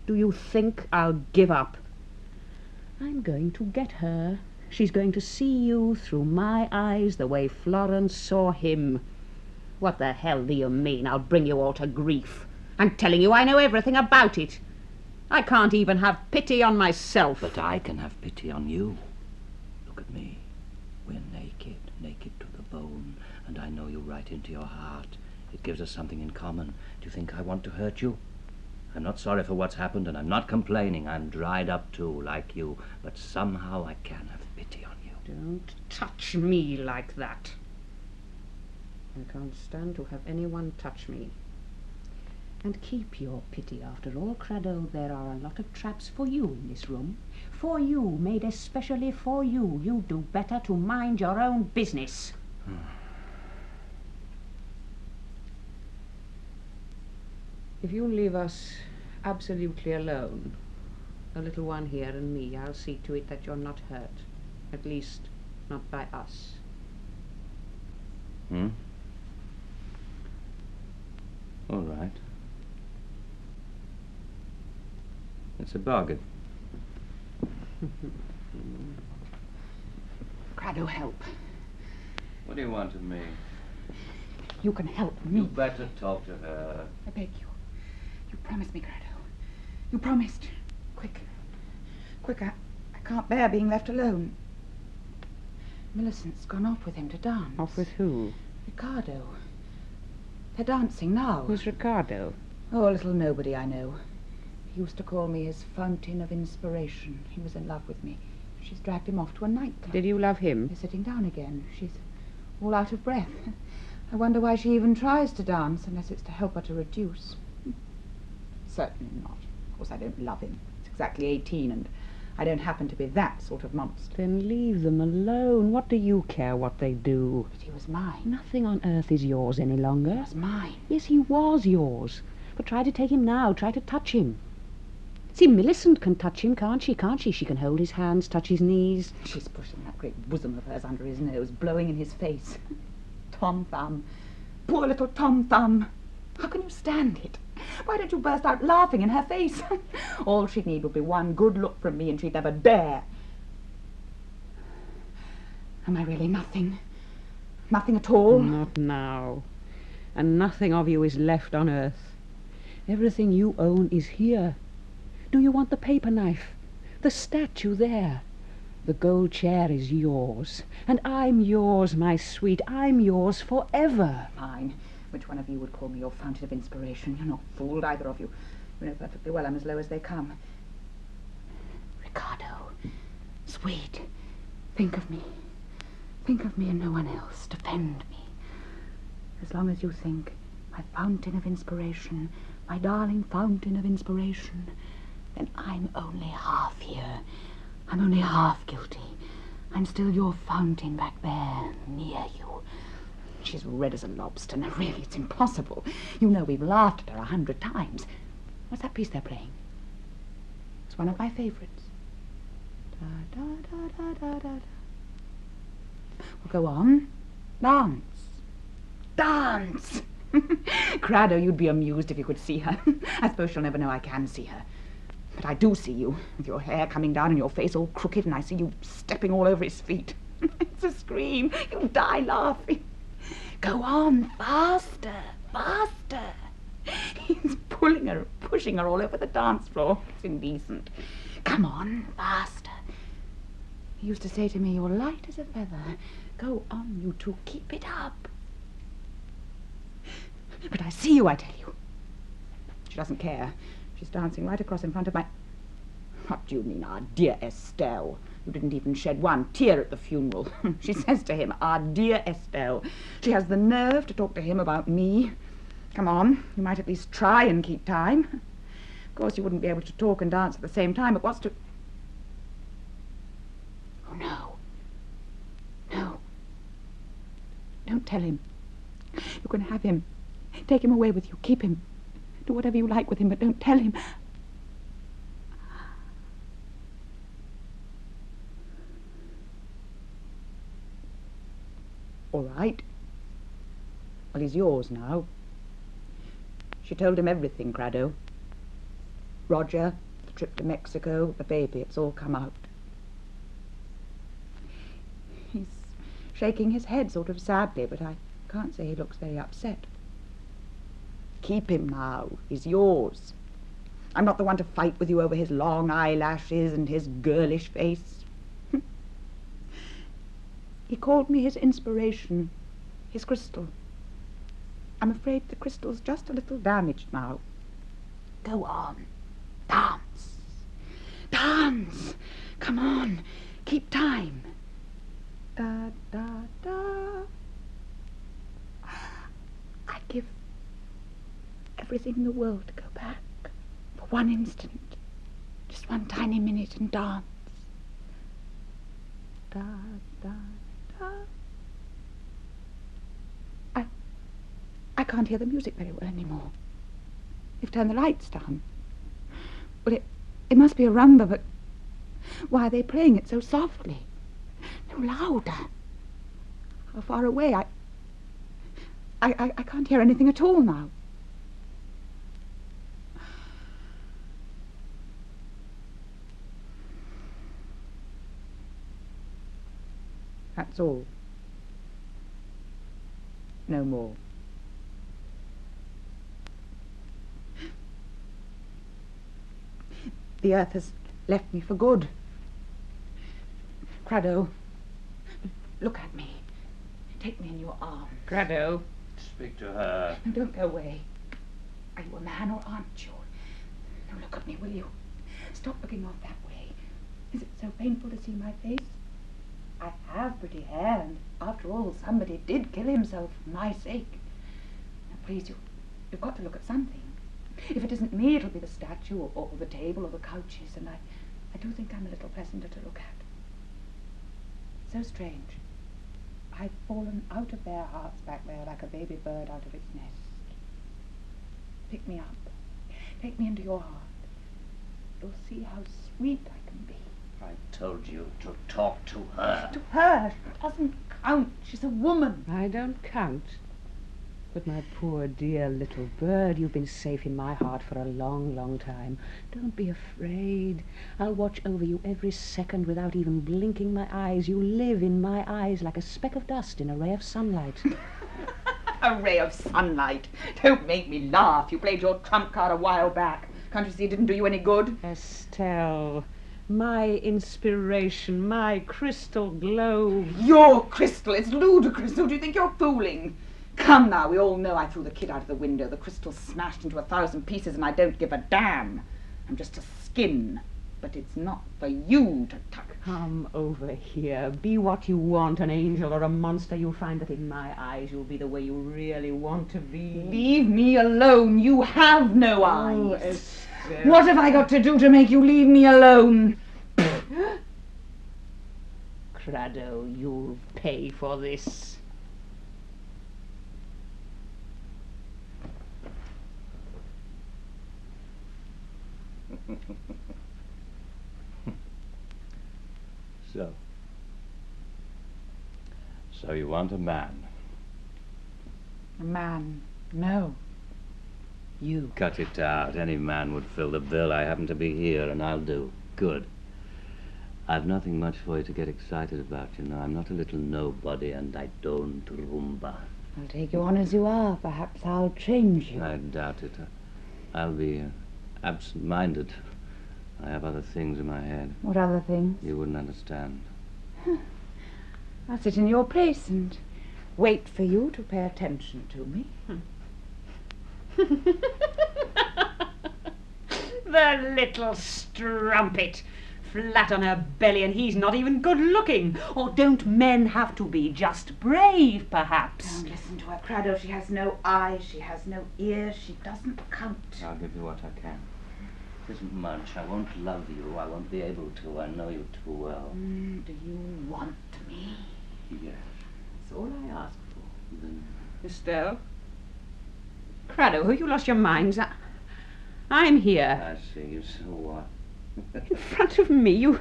Speaker 3: Do you think I'll give up? I'm going to get her. She's going to see you through my eyes the way Florence saw him. What the hell do you mean I'll bring you all to grief? I'm telling you I know everything about it. I can't even have pity on myself.
Speaker 1: But I can have pity on you. Look at me. We're naked, naked to the bone, and I know you right into your heart. It gives us something in common. Do you think I want to hurt you? I'm not sorry for what's happened, and I'm not complaining. I'm dried up too, like you. But somehow I can have pity on you.
Speaker 3: Don't touch me like that. I can't stand to have anyone touch me. And keep your pity, after all, Crado. There are a lot of traps for you in this room. For you, made especially for you. You do better to mind your own business. If you leave us absolutely alone, the little one here and me, I'll see to it that you're not hurt. At least, not by us.
Speaker 1: All right. It's a bargain.
Speaker 4: Crado, help.
Speaker 1: What do you want of me?
Speaker 4: You can help me.
Speaker 1: You better talk to her.
Speaker 4: I beg you. You promised me, Crado. You promised. Quick. Quick, I can't bear being left alone. Millicent's gone off with him to dance.
Speaker 3: Off with who?
Speaker 4: Ricardo. They're dancing now.
Speaker 3: Who's Ricardo?
Speaker 4: Oh, a little nobody I know. He used to call me his fountain of inspiration. He was in love with me. She's dragged him off to a nightclub.
Speaker 3: Did you love him?
Speaker 4: They're sitting down again. She's all out of breath. I wonder why she even tries to dance, unless it's to help her to reduce. Certainly not. Of course, I don't love him. He's exactly 18, and I don't happen to be that sort of monster.
Speaker 3: Then leave them alone. What do you care what they do?
Speaker 4: But he was mine.
Speaker 3: Nothing on earth is yours any longer.
Speaker 4: He was mine.
Speaker 3: Yes, he was yours. But try to take him now. Try to touch him. See, Millicent can touch him, can't she? She can hold his hands, touch his knees.
Speaker 4: She's pushing that great bosom of hers under his nose, blowing in his face. Tom Thumb. Poor little Tom Thumb. How can you stand it? Why don't you burst out laughing in her face? All she'd need would be one good look from me, and she'd never dare. Am I really nothing? Nothing at all?
Speaker 3: Not now. And nothing of you is left on earth. Everything you own is here. Do you want the paper knife? The statue there? The gold chair is yours. And I'm yours, my sweet. I'm yours forever.
Speaker 4: Fine. Which one of you would call me your fountain of inspiration? You're not fooled, either of you. You know perfectly well I'm as low as they come. Ricardo, sweet, think of me. Think of me and no one else. Defend me. As long as you think, my fountain of inspiration, my darling fountain of inspiration, then I'm only half here. I'm only half guilty. I'm still your fountain back there, near you. She's red as a lobster. Now, really, it's impossible. You know we've laughed at her 100 times. What's that piece they're playing? It's one of my favourites. Da, da, da, da, da, da. Well, go on. Dance. Dance! Crado, you'd be amused if you could see her. I suppose she'll never know I can see her. But I do see you, with your hair coming down and your face all crooked, and I see you stepping all over his feet. It's a scream. You die laughing. Go on, faster, faster. He's pulling her, pushing her all over the dance floor. It's indecent. Come on, faster. He used to say to me, "You're light as a feather. Go on, you two, keep it up." But I see you, I tell you. She doesn't care. She's dancing right across in front of my... What do you mean, our dear Estelle? You didn't even shed one tear at the funeral. She says to him, "Our dear Estelle." She has the nerve to talk to him about me. Come on, you might at least try and keep time. Of course, you wouldn't be able to talk and dance at the same time, but what's to... Oh, no. No. Don't tell him. You can have him. Take him away with you. Keep him. Do whatever you like with him, but don't tell him. All right. Well, he's yours now. She told him everything, Crado. Roger, the trip to Mexico, the baby, it's all come out. He's shaking his head sort of sadly, but I can't say he looks very upset. Keep him now. He's yours. I'm not the one to fight with you over his long eyelashes and his girlish face. He called me his inspiration, his crystal. I'm afraid the crystal's just a little damaged now. Go on. Dance. Dance. Come on. Keep time. Da, da, da. I'd give everything in the world to go back for one instant. Just one tiny minute and dance. Da, da, da. I can't hear the music very well anymore. They've turned the lights down. Well, it must be a rumba, but why are they playing it so softly? No louder. How far away? I can't hear anything at all now. That's all. No more. The earth has left me for good. Crado, look at me. Take me in your arms.
Speaker 1: Crado. Speak to her.
Speaker 4: No, don't go away. Are you a man or aren't you? No, look at me, will you? Stop looking off that way. Is it so painful to see my face? I have pretty hair, and after all, somebody did kill himself for my sake. Now, please, you've got to look at something. If it isn't me, it'll be the statue, or the table, or the couches, and I do think I'm a little pleasanter to look at. So strange. I've fallen out of their hearts back there like a baby bird out of its nest. Pick me up. Take me into your heart. You'll see how sweet I can be.
Speaker 1: I told you to talk to her.
Speaker 4: To her? She doesn't count. She's a woman.
Speaker 5: I don't count. But my poor dear little bird, you've been safe in my heart for a long, long time. Don't be afraid. I'll watch over you every second without even blinking my eyes. You live in my eyes like a speck of dust in a ray of sunlight.
Speaker 4: A ray of sunlight. Don't make me laugh. You played your trump card a while back. Can't you see it didn't do you any good?
Speaker 5: Estelle, my inspiration, my crystal globe.
Speaker 4: Your crystal. It's ludicrous. Who do you think you're fooling? Come now, we all know I threw the kid out of the window. The crystal smashed into 1,000 pieces and I don't give a damn. I'm just a skin. But it's not for you to tuck.
Speaker 5: Come over here. Be what you want, an angel or a monster. You'll find that in my eyes you'll be the way you really want to be.
Speaker 4: Leave me alone. You have no
Speaker 5: Oh,
Speaker 4: eyes.
Speaker 5: Estelle.
Speaker 4: What have I got to do to make you leave me alone?
Speaker 5: Crado, you'll pay for this.
Speaker 1: So you want a man?
Speaker 4: A man? No. You.
Speaker 1: Cut it out. Any man would fill the bill. I happen to be here, and I'll do. Good. I've nothing much for you to get excited about, you know. I'm not a little nobody, and I don't rumba.
Speaker 4: I'll take you on as you are. Perhaps I'll change you.
Speaker 1: I doubt it. I'll be absent-minded. I have other things in my head.
Speaker 4: What other things?
Speaker 1: You wouldn't understand.
Speaker 4: I'll sit in your place and wait for you to pay attention to me.
Speaker 3: The little strumpet! Flat on her belly, and he's not even good looking. Or don't men have to be just brave, perhaps?
Speaker 4: Don't listen to her, Crado. She has no eyes, she has no ears, she doesn't count.
Speaker 1: I'll give you what I can. It isn't much. I won't love you. I won't be able to. I know you too well.
Speaker 4: Do you want me?
Speaker 1: Yes.
Speaker 4: That's all I ask for.
Speaker 1: Then
Speaker 3: Estelle? Crado, have you lost your minds? I'm here.
Speaker 1: I see you. So what?
Speaker 3: In front of me? You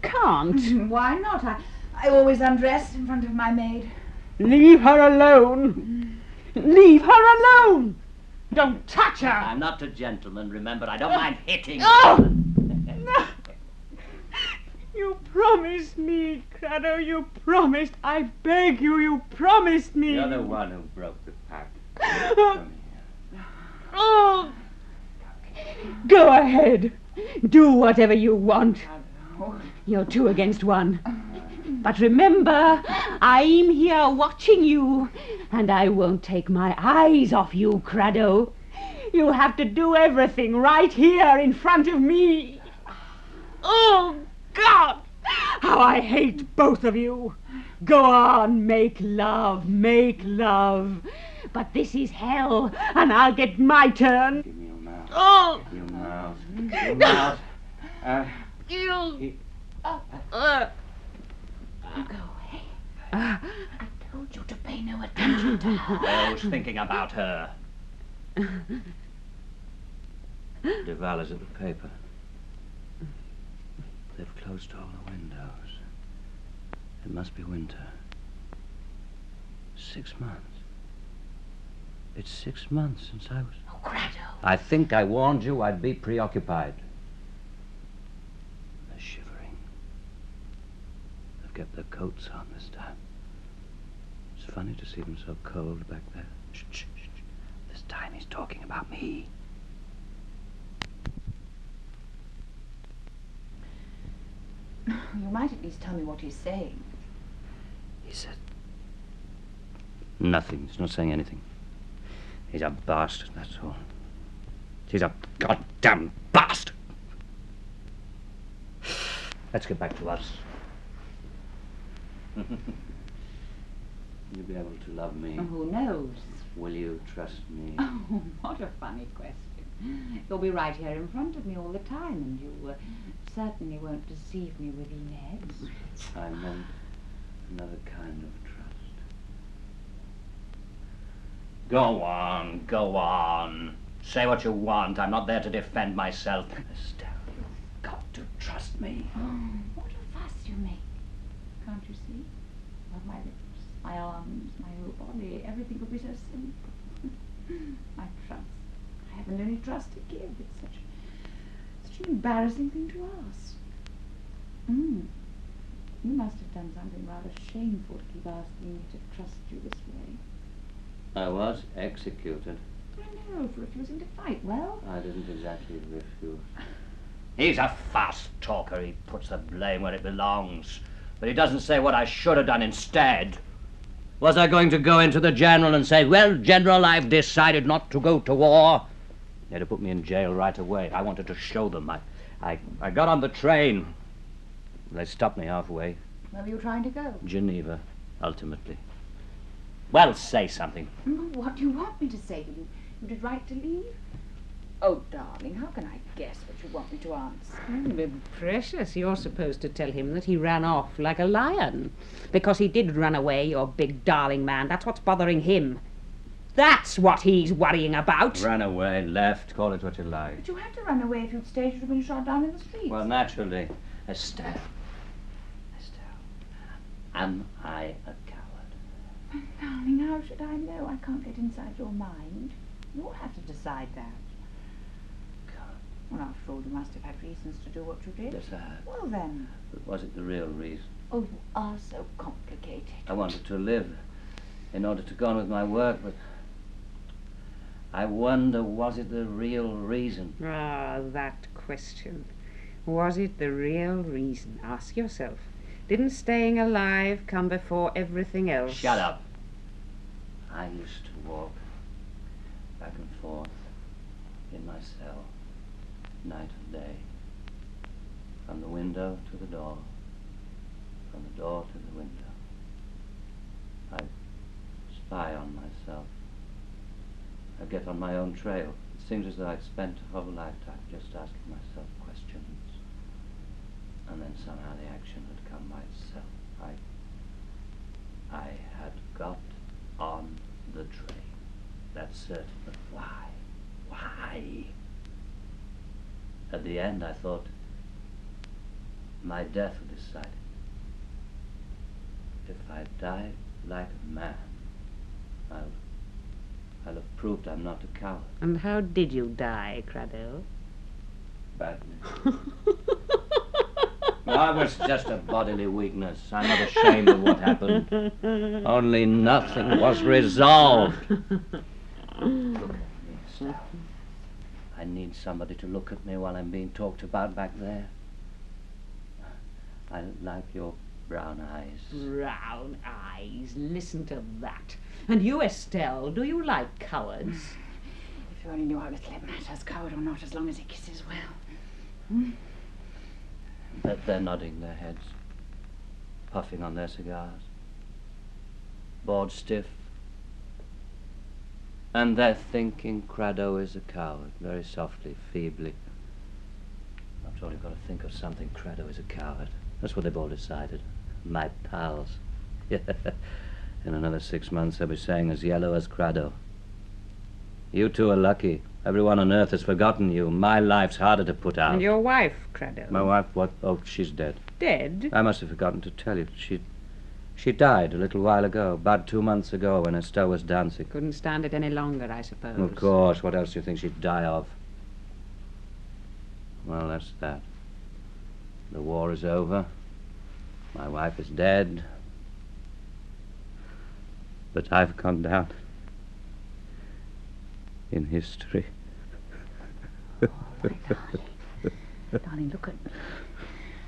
Speaker 3: can't.
Speaker 4: Why not? I always undress in front of my maid.
Speaker 3: Leave her alone. Leave her alone. Don't touch her.
Speaker 1: I'm not a gentleman, remember. I don't mind hitting.
Speaker 3: Oh! No. You promised me, Crado. You promised. I beg you, you promised me.
Speaker 1: You're the one who broke the pact.
Speaker 3: Oh.
Speaker 1: Come here.
Speaker 3: Oh! Go ahead. Do whatever you want. You're 2 against 1. But remember, I'm here watching you, and I won't take my eyes off you, Crado. You have to do everything right here in front of me. Oh, God! How I hate both of you. Go on, make love, make love. But this is hell, and I'll get my turn.
Speaker 1: Give me your mouth.
Speaker 3: Oh!
Speaker 1: Your mouth. Your mouth.
Speaker 3: You.
Speaker 4: Go away. I told you to pay no attention to her.
Speaker 1: I was thinking about her. Duval is at the paper. They've closed all the windows. It must be winter. 6 months. It's 6 months since I was...
Speaker 4: Oh, Crado.
Speaker 1: I think I warned you I'd be preoccupied. They're shivering. They've kept their coats on this time. It's funny to see them so cold back there. Shh, shh, shh. This time he's talking about me.
Speaker 4: You might at least tell me what he's saying.
Speaker 1: He said... Nothing. He's not saying anything. He's a bastard, that's all. He's a goddamn bastard. Let's get back to us. You'll be able to love me.
Speaker 4: Oh, who knows?
Speaker 1: Will you trust me?
Speaker 4: Oh, what a funny question. You'll be right here in front of me all the time, and you certainly won't deceive me with Inez.
Speaker 1: I meant another kind of trust. Go on, go on. Say what you want. I'm not there to defend myself. Estelle, you've got to trust me.
Speaker 4: Oh, what a fuss you make. Can't you see? Well, my lips, my arms, my whole body, everything will be so simple. My trust. I haven't any trust to give. It's such an embarrassing thing to ask. You must have done something rather shameful to keep asking me to trust you this way.
Speaker 1: I was executed.
Speaker 4: I know, for refusing to fight. Well,
Speaker 1: I didn't exactly refuse. He's a fast talker. He puts the blame where it belongs. But he doesn't say what I should have done instead. Was I going to go into the General and say, well, General, I've decided not to go to war? They'd have put me in jail right away. I wanted to show them. I got on the train. They stopped me halfway.
Speaker 4: where were you trying to go?
Speaker 1: Geneva, ultimately. Well, say something.
Speaker 4: What do you want me to say? You did right to leave? Oh, darling, how can I guess what you want me to answer?
Speaker 5: Precious, you're supposed to tell him that he ran off like a lion. Because he did run away, your big darling man. That's what's bothering him. That's what he's worrying about.
Speaker 1: Ran away, left, call it what you like.
Speaker 4: But you had to run away. If you'd stayed, you'd have been shot down in the streets.
Speaker 1: Well, naturally. Estelle, am I a coward?
Speaker 4: Darling, how should I know? I can't get inside your mind. You'll have to decide that. Well, after all, you must have had reasons to do what you did.
Speaker 1: Yes, I have.
Speaker 4: Well, then.
Speaker 1: But was it the real reason?
Speaker 4: Oh, you are so complicated.
Speaker 1: I wanted to live in order to go on with my work, but I wonder, was it the real reason?
Speaker 5: Ah, that question. Was it the real reason? Ask yourself.
Speaker 3: Didn't staying alive come before everything else?
Speaker 1: Shut up. I used to walk back and forth in my cell, night and day, from the window to the door, from the door to the window. I spy on myself. I get on my own trail. It seems as though I'd spent a whole lifetime just asking myself questions. And then somehow the action had come by itself. I had got on the train. That's certain. But why? Why? At the end, I thought my death would decide it. If I die like a man, I'll have proved I'm not a coward.
Speaker 3: And how did you die, Crado?
Speaker 1: Badly. That was just a bodily weakness. I'm not ashamed of what happened. Only nothing was resolved. Look at me, Estelle. I need somebody to look at me while I'm being talked about back there. I like your brown eyes.
Speaker 3: Brown eyes, listen to that. And you, Estelle, do you like cowards?
Speaker 4: If you only knew how little it matters, coward or not, as long as he kisses well.
Speaker 1: But they're nodding their heads, puffing on their cigars, bored stiff. And they're thinking Crado is a coward, very softly, feebly. After all, you've got to think of something. Crado is a coward. That's what they've all decided. My pals. In another 6 months, they'll be saying as yellow as Crado. You two are lucky. Everyone on earth has forgotten you. My life's harder to put out.
Speaker 3: And your wife, Crado?
Speaker 1: My wife, what? Oh, she's dead.
Speaker 3: Dead?
Speaker 1: I must have forgotten to tell you. She died a little while ago, about 2 months ago, when Estelle was dancing.
Speaker 3: Couldn't stand it any longer, I suppose.
Speaker 1: Of course. What else do you think she'd die of? Well, that's that. The war is over. My wife is dead. But I've gone down in history.
Speaker 4: Oh, my darling. Darling, look at me.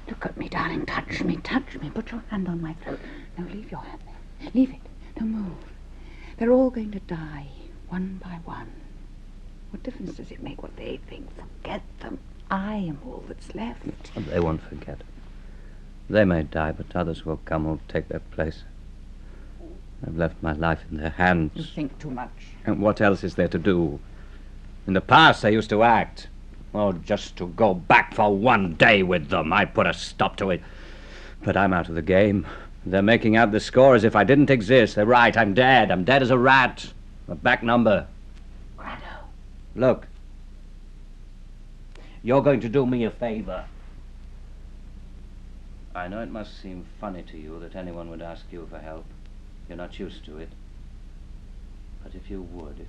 Speaker 4: Look at me, darling. Touch me, touch me. Put your hand on my throat. No, leave your hand there. Leave it. Don't move. They're all going to die, one by one. What difference does it make what they think? Forget them. I am all that's left.
Speaker 1: They won't forget. They may die, but others will come who will take their place. I've left my life in their hands.
Speaker 3: You think too much.
Speaker 1: And what else is there to do? In the past, I used to act. Oh, just to go back for one day with them. I put a stop to it. But I'm out of the game. They're making out the score as if I didn't exist. They're right. I'm dead. I'm dead as a rat. A back number.
Speaker 4: Crado.
Speaker 1: Look. You're going to do me a favor. I know it must seem funny to you that anyone would ask you for help. You're not used to it. But if you would,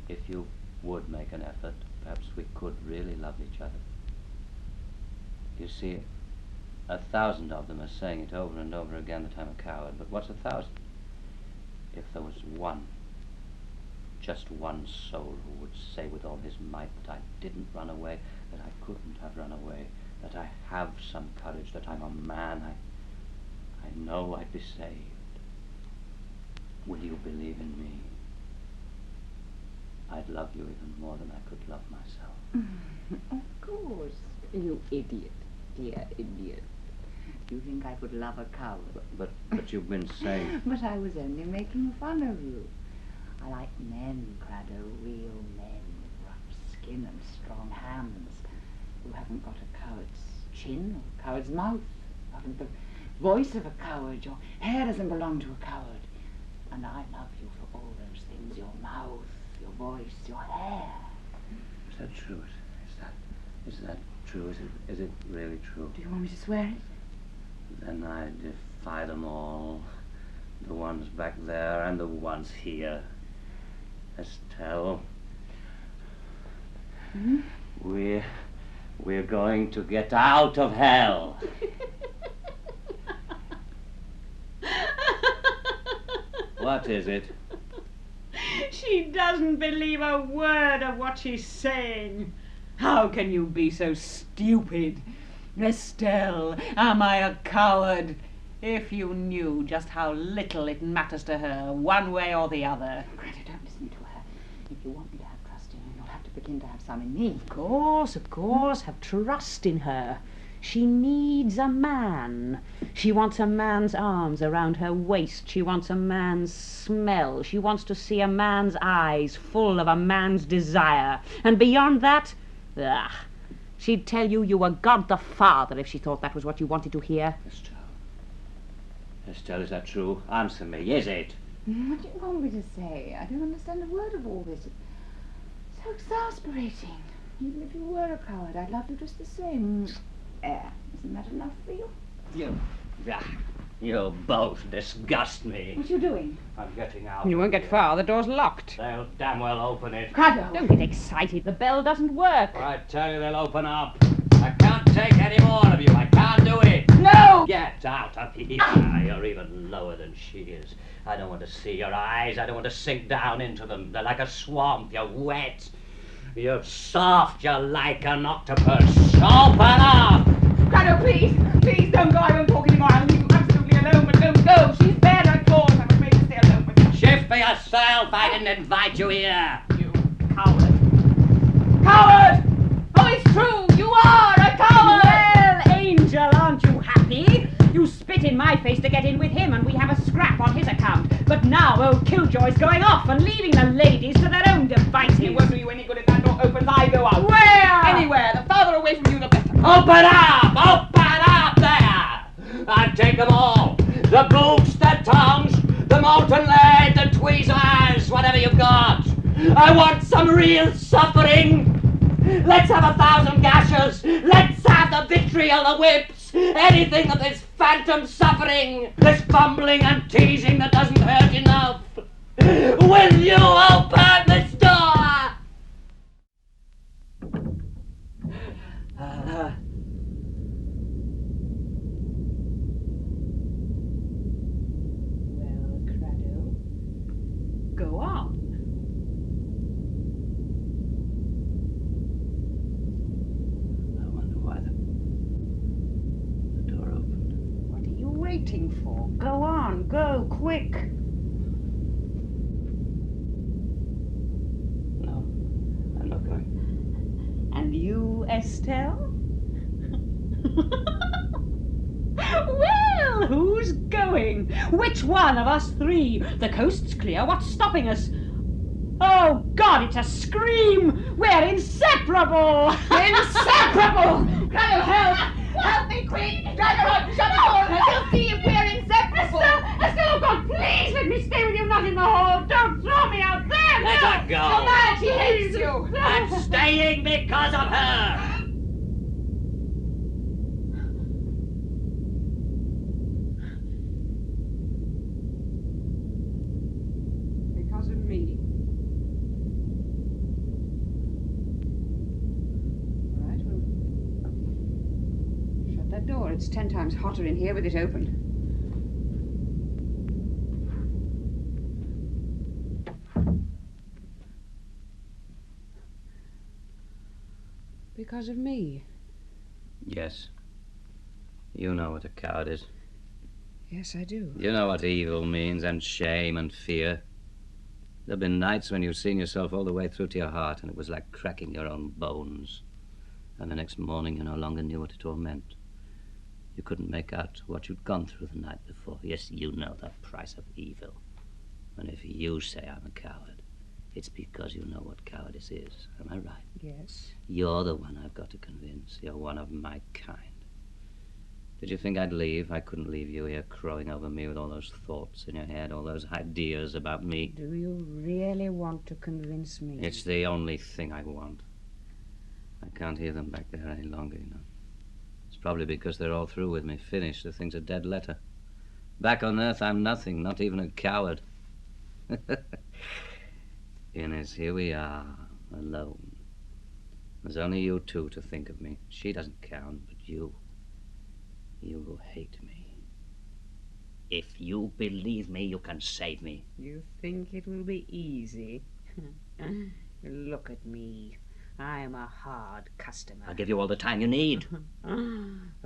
Speaker 1: if you would make an effort, perhaps we could really love each other. You see, 1,000 of them are saying it over and over again that I'm a coward, but what's 1,000? If there was one, just one soul who would say with all his might that I didn't run away, that I couldn't have run away, that I have some courage, that I'm a man, I know I'd be saved. Will you believe in me? I'd love you even more than I could love myself.
Speaker 4: Of course. You idiot. Dear idiot. You think I could love a coward?
Speaker 1: But you've been saying...
Speaker 4: But I was only making fun of you. I like men, Crado, real men with rough skin and strong hands, who haven't got a coward's chin or a coward's mouth, haven't the voice of a coward. Your hair doesn't belong to a coward. And I love you for all those things, your mouth, your voice, your hair.
Speaker 1: Is that true? Is that true? Is it really true?
Speaker 4: Do you want me to swear it?
Speaker 1: Then I defy them all. The ones back there and the ones here. Estelle.
Speaker 4: Hmm?
Speaker 1: We're going to get out of hell. What is it?
Speaker 3: She doesn't believe a word of what she's saying. How can you be so stupid? Estelle, am I a coward? If you knew just how little it matters to her, one way or the other.
Speaker 4: Greta, don't listen to her. If you want me to have trust in you, you'll have to begin to have some in me.
Speaker 5: Of course, have trust in her. She needs a man. She wants a man's arms around her waist. She wants a man's smell. She wants to see a man's eyes full of a man's desire. And beyond that, she'd tell you you were God the Father if she thought that was what you wanted to hear.
Speaker 1: Estelle, is that true? Answer me, is it?
Speaker 4: What do you want me to say? I don't understand a word of all this. It's so exasperating. Even if you were a coward, I'd love you just the same. Isn't that enough for you?
Speaker 1: You both disgust me.
Speaker 4: What are you doing?
Speaker 1: I'm getting out.
Speaker 3: You won't get far, the door's locked.
Speaker 1: They'll damn well open it.
Speaker 4: Crado!
Speaker 5: Don't get excited. The bell doesn't work.
Speaker 1: I tell you they'll open up. I can't take any more of you. I can't do it.
Speaker 4: No!
Speaker 1: Get out of here. You're even lower than she is. I don't want to see your eyes. I don't want to sink down into them. They're like a swamp. You're wet. You're soft. You're like an octopus. Open up!
Speaker 4: Crado, please! Please don't go. I won't talk anymore. I'll leave you absolutely alone, but don't go. She's bad, of course. I'm afraid to stay alone with her.
Speaker 1: Shift for yourself. I didn't invite you here.
Speaker 4: You coward! Coward! Oh, it's true! You are a coward!
Speaker 3: Well, Angel, aren't you happy? You spit in my face to get in with him, and we have a scrap on his account. But now old Killjoy's going off and leaving the ladies to their own devices.
Speaker 4: It won't do you any good if that door opens. I go out.
Speaker 3: Where?
Speaker 4: Anywhere. The farther away from you, the better.
Speaker 1: Open up! Open up there! I'll take them all. The boots, the tongues, the molten lead, the tweezers, whatever you've got. I want some real suffering. Let's have 1,000 gashes. Let's have the vitriol, the whips, anything of this phantom suffering, this fumbling and teasing that doesn't hurt enough. Will you open this door?
Speaker 5: Well, Crado, go on.
Speaker 1: I wonder why the door opened.
Speaker 3: What are you waiting for? Go on, go, quick.
Speaker 1: No, I'm not going.
Speaker 3: And you, Estelle? Well, who's going? Which one of us three? The coast's clear. What's stopping us? Oh, God, it's a scream! We're inseparable!
Speaker 4: Inseparable! Crado, help! Help me quick! Crado, shut the door and I'll see if we're inseparable!
Speaker 3: Estelle, oh, God, please let me stay with you, not in the hall. Don't throw me out there!
Speaker 1: Let
Speaker 3: no.
Speaker 1: her go!
Speaker 4: You're mad! She hates you!
Speaker 1: I'm staying because of her!
Speaker 3: Because of me. All right, well, shut that door. It's 10 times hotter in here with it open. Because of me.
Speaker 1: Yes. You know what a coward is.
Speaker 3: Yes, I do.
Speaker 1: You know what evil means, and shame and fear. There have been nights when you've seen yourself all the way through to your heart, and it was like cracking your own bones. And the next morning you no longer knew what it all meant. You couldn't make out what you'd gone through the night before. Yes, you know the price of evil. And if you say I'm a coward, it's because you know what cowardice is. Am I right?
Speaker 3: Yes.
Speaker 1: You're the one I've got to convince. You're one of my kind. Did you think I'd leave? I couldn't leave you here crowing over me with all those thoughts in your head, all those ideas about me.
Speaker 5: Do you really want to convince me?
Speaker 1: It's the only thing I want. I can't hear them back there any longer, you know. It's probably because they're all through with me, finished. The thing's a dead letter. Back on Earth, I'm nothing, not even a coward. Inez, here we are, alone. There's only you two to think of me. She doesn't count, but you. You who hate me. If you believe me, you can save me.
Speaker 5: You think it will be easy? Look at me. I'm a hard customer.
Speaker 1: I'll give you all the time you need.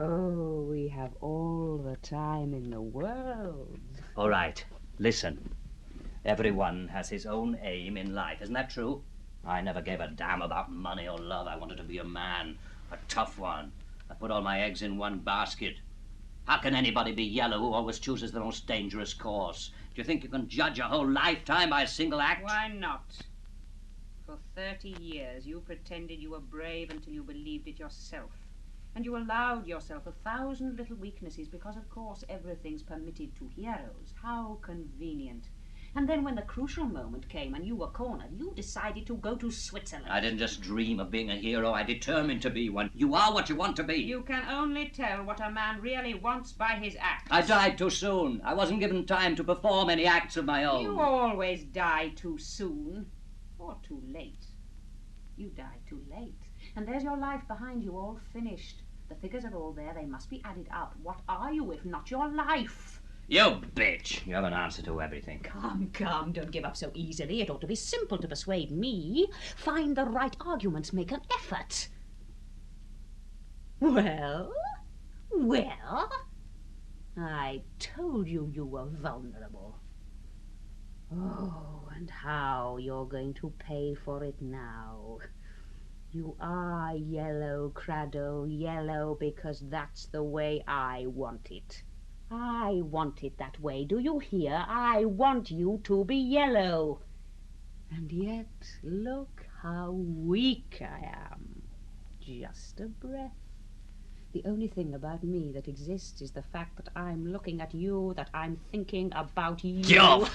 Speaker 5: Oh, we have all the time in the world.
Speaker 1: All right, listen. Everyone has his own aim in life, isn't that true? I never gave a damn about money or love. I wanted to be a man, a tough one. I put all my eggs in one basket. How can anybody be yellow who always chooses the most dangerous course? Do you think you can judge a whole lifetime by a single act?
Speaker 3: Why not? For 30 years you pretended you were brave until you believed it yourself. And you allowed yourself 1,000 little weaknesses because, of course, everything's permitted to heroes. How convenient. And then when the crucial moment came and you were cornered, you decided to go to Switzerland.
Speaker 1: I didn't just dream of being a hero. I determined to be one. You are what you want to be.
Speaker 3: You can only tell what a man really wants by his acts.
Speaker 1: I died too soon. I wasn't given time to perform any acts of my own.
Speaker 3: You always die too soon. Or too late. You died too late. And there's your life behind you, all finished. The figures are all there. They must be added up. What are you if not your life?
Speaker 1: You bitch. You have an answer to everything.
Speaker 5: Come, don't give up so easily. It ought to be simple to persuade me. Find the right arguments, make an effort. Well? I told you you were vulnerable. Oh, and how you're going to pay for it now. You are yellow, Crado, yellow because that's the way I want it. I want it that way, do you hear? I want you to be yellow. And yet, look how weak I am. Just a breath. The only thing about me that exists is the fact that I'm looking at you, that I'm thinking about you.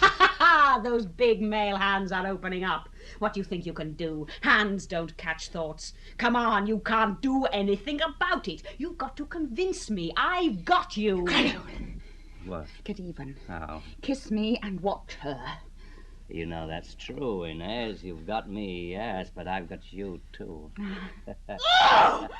Speaker 5: Those big male hands are opening up. What do you think you can do? Hands don't catch thoughts. Come on, you can't do anything about it. You've got to convince me. I've got you.
Speaker 1: What?
Speaker 4: Get even.
Speaker 1: How?
Speaker 4: Kiss me and watch her.
Speaker 1: You know that's true, Inez. You've got me, yes, but I've got you, too.
Speaker 3: Coward!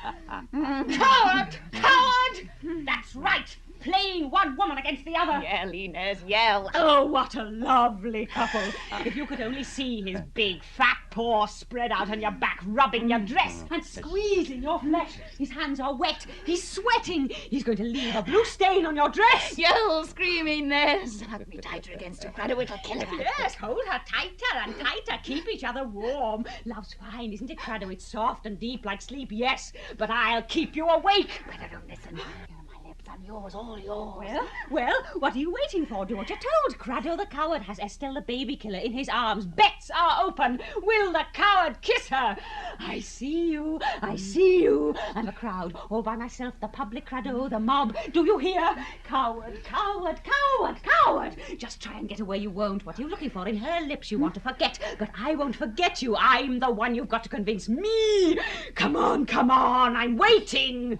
Speaker 3: Coward! That's right! Playing one woman against the other.
Speaker 4: Yell, Inez, yell.
Speaker 5: Oh, what a lovely couple. If you could only see his big fat paw spread out on your back, rubbing your dress and squeezing your flesh. His hands are wet. He's sweating. He's going to leave a blue stain on your dress.
Speaker 4: Yell, scream, Inez. Hug me tighter against her, Crado, it'll kill her.
Speaker 5: Yes, hold her tighter and tighter. Keep each other warm. Love's fine, isn't it, Crado? It's soft and deep like sleep, yes, but I'll keep you awake.
Speaker 4: Crado, don't listen. My lips, I'm yours, all yours.
Speaker 5: Well, what are you waiting for? Do what you're told. Crado the coward has Estelle the baby killer in his arms. Bets are open. Will the coward kiss her? I see you. I'm a crowd, all by myself, the public, Crado, the mob. Do you hear? Coward, coward, coward, coward. Just try and get away, you won't. What are you looking for? In her lips you want to forget, but I won't forget you. I'm the one you've got to convince. Me. Come on, I'm waiting.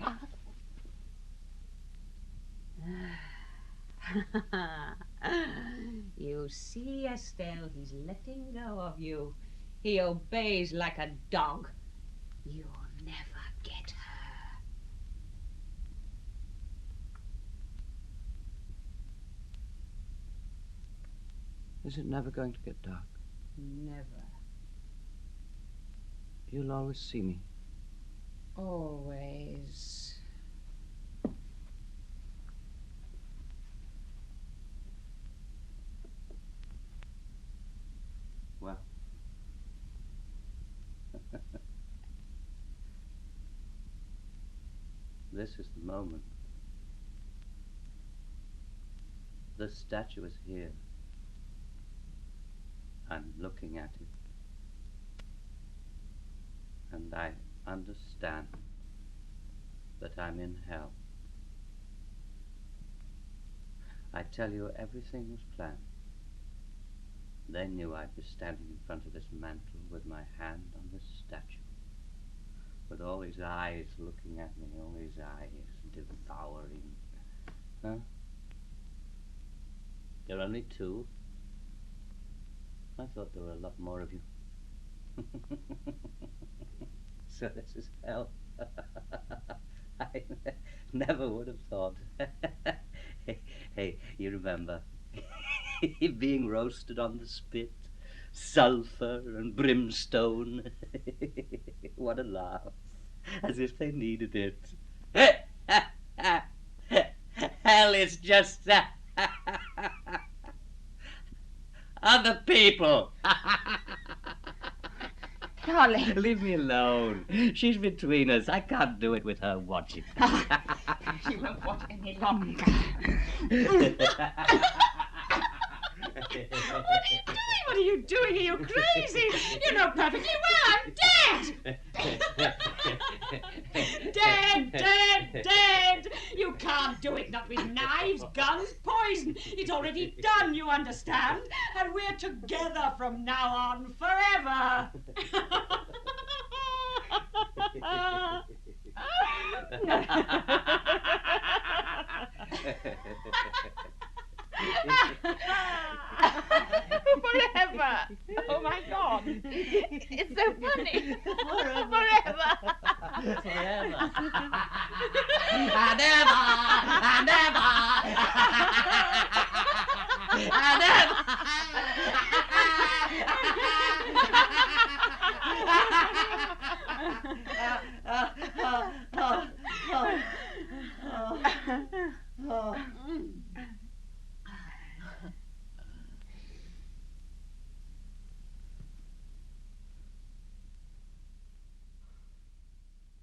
Speaker 5: You see, Estelle, he's letting go of you. He obeys like a dog. You'll never get her.
Speaker 1: Is it never going to get dark?
Speaker 5: Never.
Speaker 1: You'll always see me.
Speaker 5: Always.
Speaker 1: Well. This is the moment. The statue is here. I'm looking at it. And I understand that I'm in hell. I tell you, everything was planned. They knew I'd be standing in front of this mantle with my hand on this statue, with all these eyes looking at me, all these eyes devouring. Huh? You're only two? I thought there were a lot more of you. So this is hell. I never would have thought. Hey, you remember being roasted on the spit, sulphur and brimstone. What a laugh, as if they needed it. Well, it's just other people.
Speaker 4: Darling.
Speaker 1: Leave me alone. She's between us. I can't do it with her watching.
Speaker 4: She won't watch any longer. What are you doing? Are you crazy? You know perfectly well I'm dead. Dead. You can't do it, not with knives, guns, poison. It's already done, you understand? And we're together from now on forever. Forever. Oh my God. It's so funny. Forever.
Speaker 1: I never.